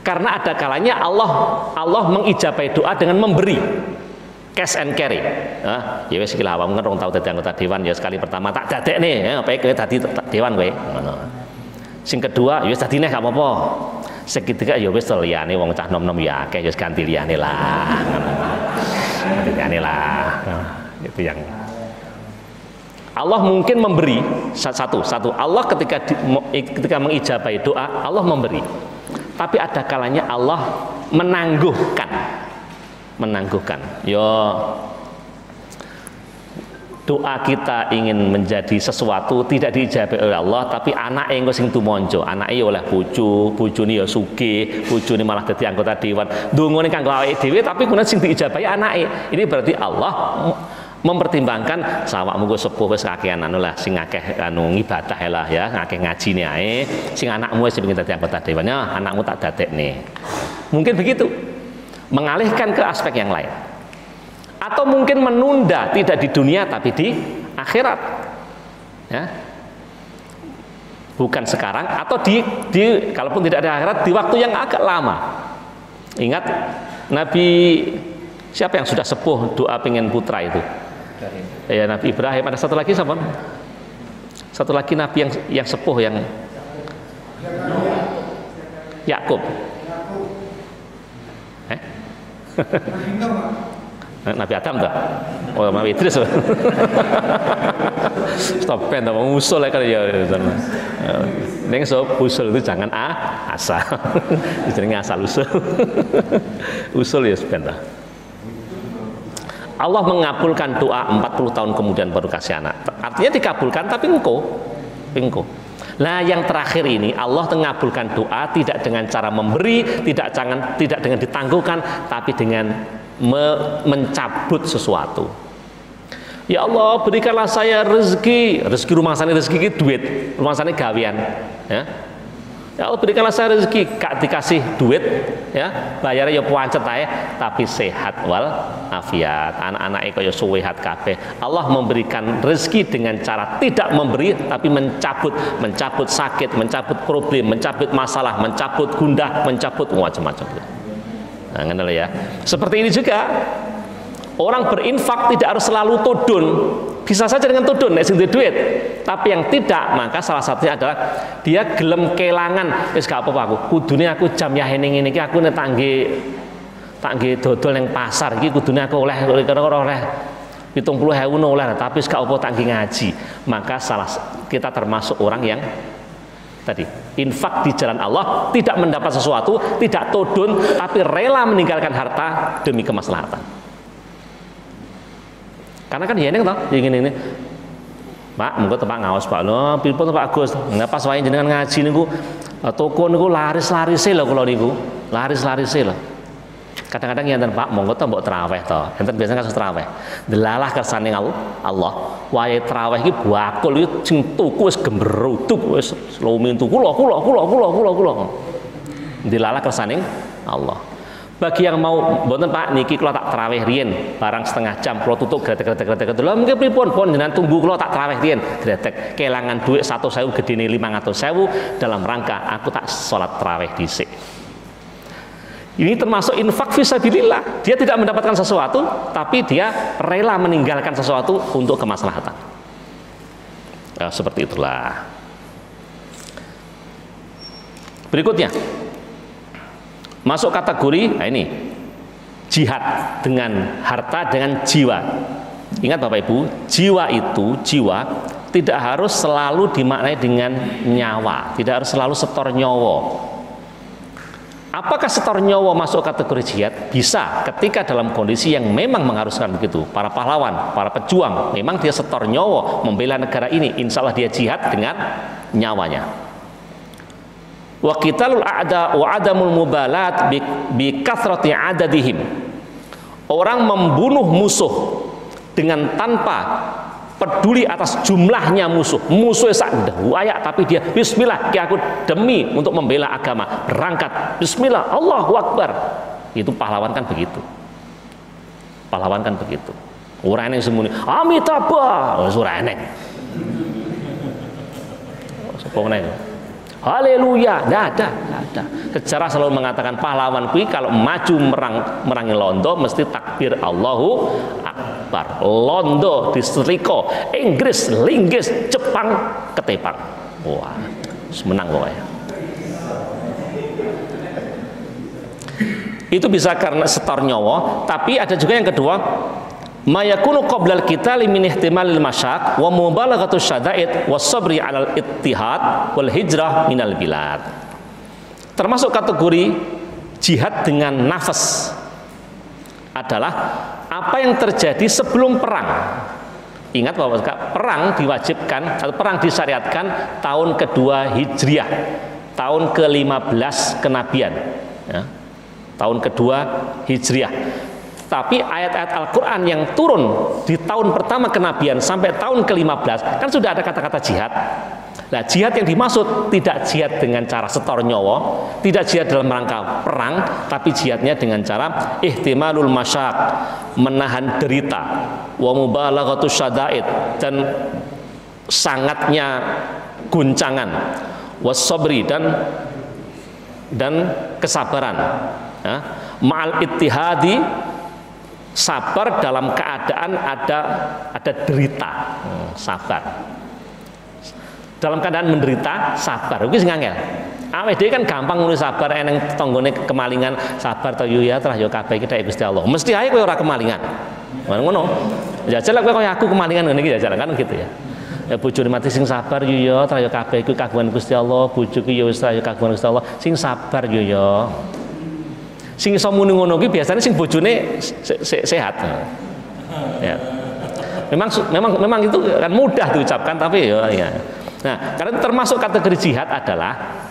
Karena ada kalanya Allah mengijabahi doa dengan memberi. Cash and carry. Ya wis iki lah awakmu kan tau dadi anggota dewan ya sekali pertama tak dadekne ya apa kowe dadi dewan kowe ngono. Sing kedua ya wis dadine gak apa-apa. Sing ketiga ya wis liyane wong cah nom-nom ya akeh ya ganti liyane lah. Ganti lah. Itu yang Allah mungkin memberi satu Allah ketika mengijabahi doa Allah memberi, tapi ada kalanya Allah menangguhkan. Doa kita ingin menjadi sesuatu tidak diijabahi oleh Allah, tapi anak yang sing tumonjo, anak ya oleh bojone ya sugih, bojone malah dadi anggota dewan. Ndongane kanggo awake dhewe tapi kemudian sing diijabahi anake. Ini berarti Allah mempertimbangkan sawakmu go sepuh wis kakean anu lah sing akeh anu ibadah lah ya, akeh ngajine ae. Sing anakmu wis pengen dadi anggota dewan, ya anakmu tak dadekne. Mungkin begitu. Mengalihkan ke aspek yang lain. Atau mungkin menunda tidak di dunia tapi di akhirat. Ya. Bukan sekarang atau di kalaupun tidak ada akhirat di waktu yang agak lama. Ingat Nabi siapa yang sudah sepuh doa pengen putra itu? Ya Nabi Ibrahim. Ada satu lagi siapa? Satu lagi Nabi yang sepuh yang Yakub. Nabi Adam tuh, oh Nabi Idris, stop pen, mau usul ya kan ya, neng so usul itu jangan asal, jangan asal usul ya sepeda. Allah mengabulkan doa 40 tahun kemudian baru kasih anak, artinya dikabulkan tapi engkau. Nah yang terakhir ini Allah mengabulkan doa tidak dengan cara memberi, tidak dengan ditangguhkan, tapi dengan mencabut sesuatu. Ya Allah berikanlah saya rezeki rumah sana, rezeki duit, rumah sana gawean. Ya Allah berikanlah saya rezeki, gak dikasih duit, ya bayarnya ya puancet ae, tapi sehat wal afiat, anak-anak kaya suwehat kabeh. Allah memberikan rezeki dengan cara tidak memberi, tapi mencabut sakit, mencabut problem, mencabut masalah, mencabut gundah, mencabut macam-macam. Nah, ngene ya. Seperti ini juga orang berinfak tidak harus selalu tudun. Bisa saja dengan tudun nek sing duit. Tapi yang tidak, maka salah satunya adalah dia gelem kelangan. Wis gak apa-apa aku. Kudune aku jam yahene ngene iki aku nek tak nggih dodol ning pasar iki kudune aku oleh 70.000 oleh, tapi gak apa tak nggih ngaji. maka kita termasuk orang yang tadi infak di jalan Allah, tidak mendapat sesuatu, tidak todun, tapi rela meninggalkan harta demi kemaslahatan. Karena kan ya ini toh, ini Pak, monggo tempat ngaos Pak. Lho, pripun Pak Agus? Nah, pas wae jenengan ngaji niku toko niku laris-larise lho kula niku. Laris-larise lho. Kadang-kadang enten Pak, monggo to mbok traweh to. Enten biasanya kasus traweh. Delalah kersane Allah. Wayahe traweh iki bakul iki sing tuku wis gembruduk wis lumin tuku kula. Delalah kersane Allah. Bagi yang mau mboten Pak niki kula tak traweh riyen barang setengah jam kula tutuk gretek-gretek lho mungkin pripun pun jenengan tunggu kula tak traweh riyen gretek kelangan duit 100.000 gedene 500.000 dalam rangka aku tak salat traweh dhisik. Ini termasuk infak fisabilillah. Dia tidak mendapatkan sesuatu tapi dia rela meninggalkan sesuatu untuk kemaslahatan. Ya, seperti itulah. Berikutnya masuk kategori, nah ini jihad dengan harta, dengan jiwa. Ingat Bapak Ibu, jiwa itu tidak harus selalu dimaknai dengan nyawa, tidak harus selalu setor nyawa. Apakah setor nyawa masuk kategori jihad? Bisa, ketika dalam kondisi yang memang mengharuskan begitu. Para pahlawan, para pejuang, memang dia setor nyawa membela negara ini, insya Allah dia jihad dengan nyawanya. Wa qitalul a'da wa adamul mubalat bi kathrati adadihim. Orang membunuh musuh dengan tanpa peduli atas jumlahnya musuh. Musuhnya sak ayak tapi dia bismillah, ki aku demi untuk membela agama, berangkat bismillah, Allahu Akbar. Itu pahlawan kan begitu. Pahlawan kan begitu. Ora eneng semuni Amitabha, ora eneng. Sopo meneh? Haleluya, tidak ada. Sejarah selalu mengatakan pahlawan kui kalau maju merangi Londo mesti takbir Allahu Akbar. Londo disetrika, Inggris, linggis, Jepang ketepang. Wah, menang pokoknya. Itu bisa karena setor nyawa, tapi ada juga yang kedua, mayakunu qoblal qitali min ihtimalil masyaq wa mubalaghatu syada'id was sabri 'alal ittihad wal hijrah minal bilad. Termasuk kategori jihad dengan nafas adalah apa yang terjadi sebelum perang. Ingat bahwa perang diwajibkan atau perang disyariatkan tahun kedua Hijriah, tahun ke-15 kenabian ya. Tahun kedua Hijriah. Tapi ayat-ayat Al-Quran yang turun di tahun pertama kenabian sampai tahun ke-15 kan sudah ada kata-kata jihad. Nah, jihad yang dimaksud tidak jihad dengan cara setor nyawa, tidak jihad dalam rangka perang, tapi jihadnya dengan cara ihtimalul masyaq, menahan derita, wa mubalaghatu syada'id, dan sangatnya guncangan, was-sabri, dan kesabaran ya. Ma'al ittihadi, sabar dalam keadaan ada derita, sabar. Dalam keadaan menderita, sabar. Iki sing angel. Awake dhewe kan gampang nulis sabar eneng tanggane kemalingan, sabar to ya terah ya kabeh iki tek Gusti Allah. Mesti ae kowe ora kemalingan. Ngono. Jajal kowe kaya aku kemalingan ngene iki jajal kan gitu ya. Ya bojone mati sing sabar yo ya terah ya kabeh iku kagungan Gusti Allah, bojoku ya wis terah ya kagungan Gusti Allah, sing sabar yo ya. Sing iso muni ngono ki biasane sing bojone sehat. Ya. Memang itu kan mudah diucapkan tapi ya. Nah, karena termasuk kategori jihad adalah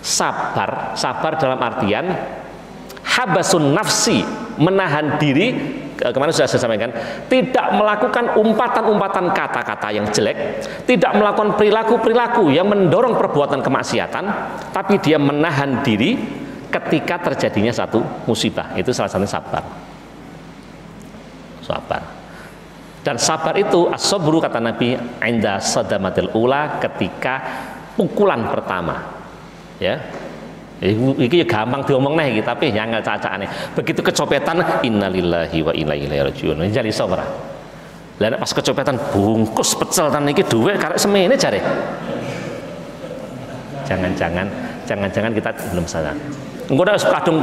sabar dalam artian habasun nafsi, menahan diri. Kemarin sudah saya sampaikan, tidak melakukan umpatan-umpatan kata-kata yang jelek, tidak melakukan perilaku-perilaku yang mendorong perbuatan kemaksiatan, tapi dia menahan diri ketika terjadinya satu musibah. Itu salah satu sabar. Dan sabar itu as-sabru kata Nabi inda sadamatil ula, ketika pukulan pertama. Ya. Iki gampang diomong nih, tapi nyangel cacakane. Begitu kecopetan, innalillahi wa inna ilaihi rajiun. Jadi sabar. Lah pas kecopetan bungkus pecel tan iki dhuwit karek semene jare. Jangan-jangan kita belum sadar. Engko nek kadung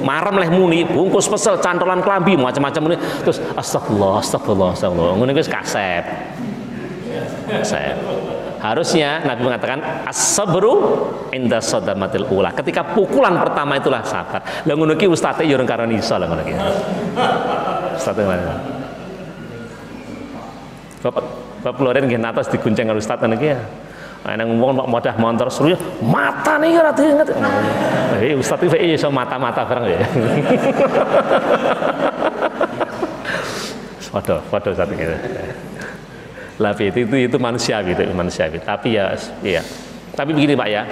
marem leh muni bungkus pecel cantolan klambi macam-macam muni terus astagfirullah. Ngono iki wis kasep. saya. Harusnya Nabi mengatakan as-sabru inda sadamatil ula. Ketika pukulan pertama itulah sabar. Lah ngono ki ustate yo ora karo iso lah ngono ki. Ustate mana? Bapak Loren nggih natos digunceng karo ustaz ngono ki ya. Ana ngomong mak modah montor suruh mata nih ora diinget. Ustaz iki iso mata-mata bareng ya. Waduh satu gitu. Tapi itu manusiawi, Tapi ya. Tapi begini Pak ya,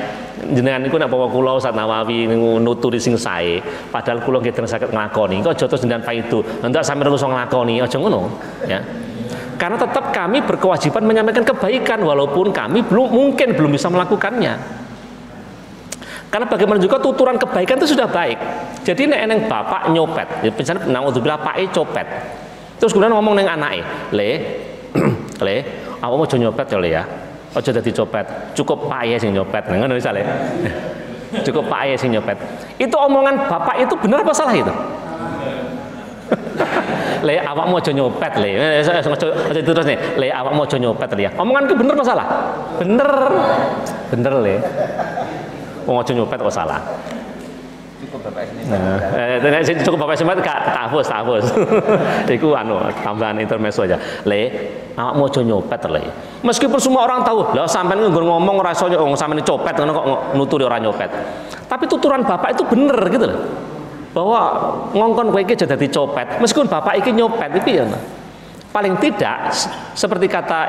jenengan niku nek bawa kula Ustaz Nawawi nuturi sing sae, padahal kula nggih saged nglakoni. Kok aja terus jenengan paido. Entuk sampeyan iso nglakoni, aja ngono, ya. Karena tetap kami berkewajiban menyampaikan kebaikan walaupun kami belum bisa melakukannya. Karena bagaimana juga tuturan kebaikan itu sudah baik. Jadi nek eneng bapak nyopet, ya misalnya naudzubillah pake copet. Terus kemudian ngomong neng anake, Le, aku mau nyopet ya Le ya. Aja dadi copet, cukup pae sing nyopet. Ngono misale. Cukup pae sing nyopet. Itu omongan bapak itu benar apa salah itu? Le, awak mau nyopet Le. Aja terus nih. Le, awak mau nyopet Le ya. Omongan itu benar apa salah? Bener Le. Mau nyopet kok salah? Cukup bapak ini. Cukup bapak semat tak hapus. Iku tambahan intermezzo aja. Le, awak mau nyopet Le. Meskipun semua orang tahu, lah sampean ngomong ora iso sampean copet ngono kok nuturi ora nyopet. Tapi tuturan bapak itu bener gitu loh. Bahwa ngongkon kowe iki aja dadi copet. Meskipun bapak iki nyopet iki ya. Paling tidak seperti kata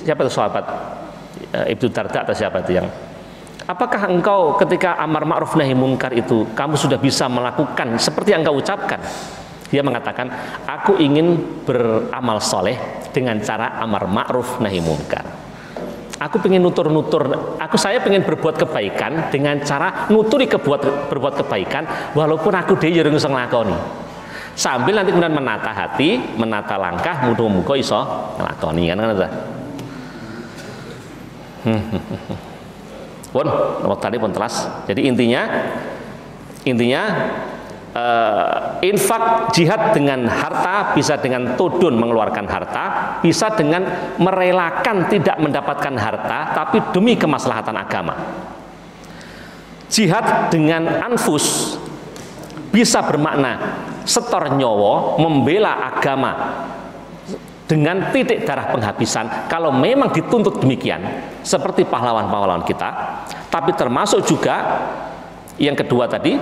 siapa itu sahabat Ibnu Darda atau siapa itu yang apakah engkau ketika amar ma'ruf nahi munkar itu kamu sudah bisa melakukan seperti yang engkau ucapkan? Dia mengatakan, aku ingin beramal soleh dengan cara amar ma'ruf nahi munkar. Aku pengen saya pengen berbuat kebaikan dengan cara nuturi berbuat kebaikan walaupun aku dhewe yo iso nglakoni. Sambil nanti kemudian menata hati, menata langkah, muga-muga iso nglakoni kan ngono ta. Pun tadi pun telas. Jadi intinya infak jihad dengan harta bisa dengan tudun mengeluarkan harta, bisa dengan merelakan tidak mendapatkan harta tapi demi kemaslahatan agama. Jihad dengan anfus bisa bermakna setor nyawa membela agama dengan titik darah penghabisan kalau memang dituntut demikian seperti pahlawan-pahlawan kita. Tapi termasuk juga yang kedua tadi,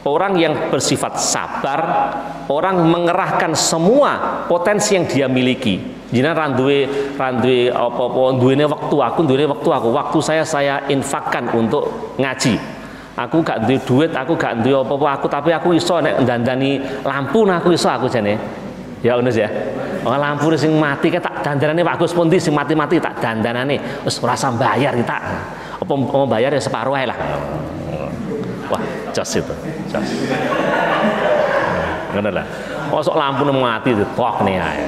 orang yang bersifat sabar, orang mengerahkan semua potensi yang dia miliki. Jenengan randuwe apa-apa duwene waktu aku saya infakkan untuk ngaji. Aku gak duwe duit, aku gak duwe apa-apa tapi aku iso nek dandani lampu aku iso aku jane. Ya Unus ya. Oh, lampu sing mati tak dandanane Pak Gus pundi sing mati-mati tak dandanane. Wis ora usah bayar kita. Apa mau bayar ya separuh ae lah. Wah, jos itu. Jos. Ngono lah. Mosok lampune mati ditokne ae.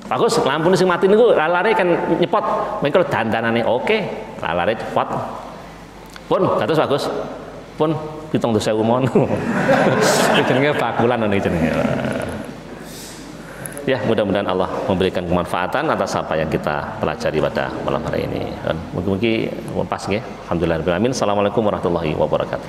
Pak Gus, lampune sing mati niku lalare kan nyepot. Mengko dandanane oke, lalare cepot. Pun dados Pak Gus. Pun 7.000 mon. Jenenge bakulan ngene jenenge. Ya, mudah-mudahan Allah memberikan kemanfaatan atas apa yang kita pelajari pada malam hari ini. Mungkin pas nggih. Alhamdulillah. Assalamualaikum warahmatullahi wabarakatuh.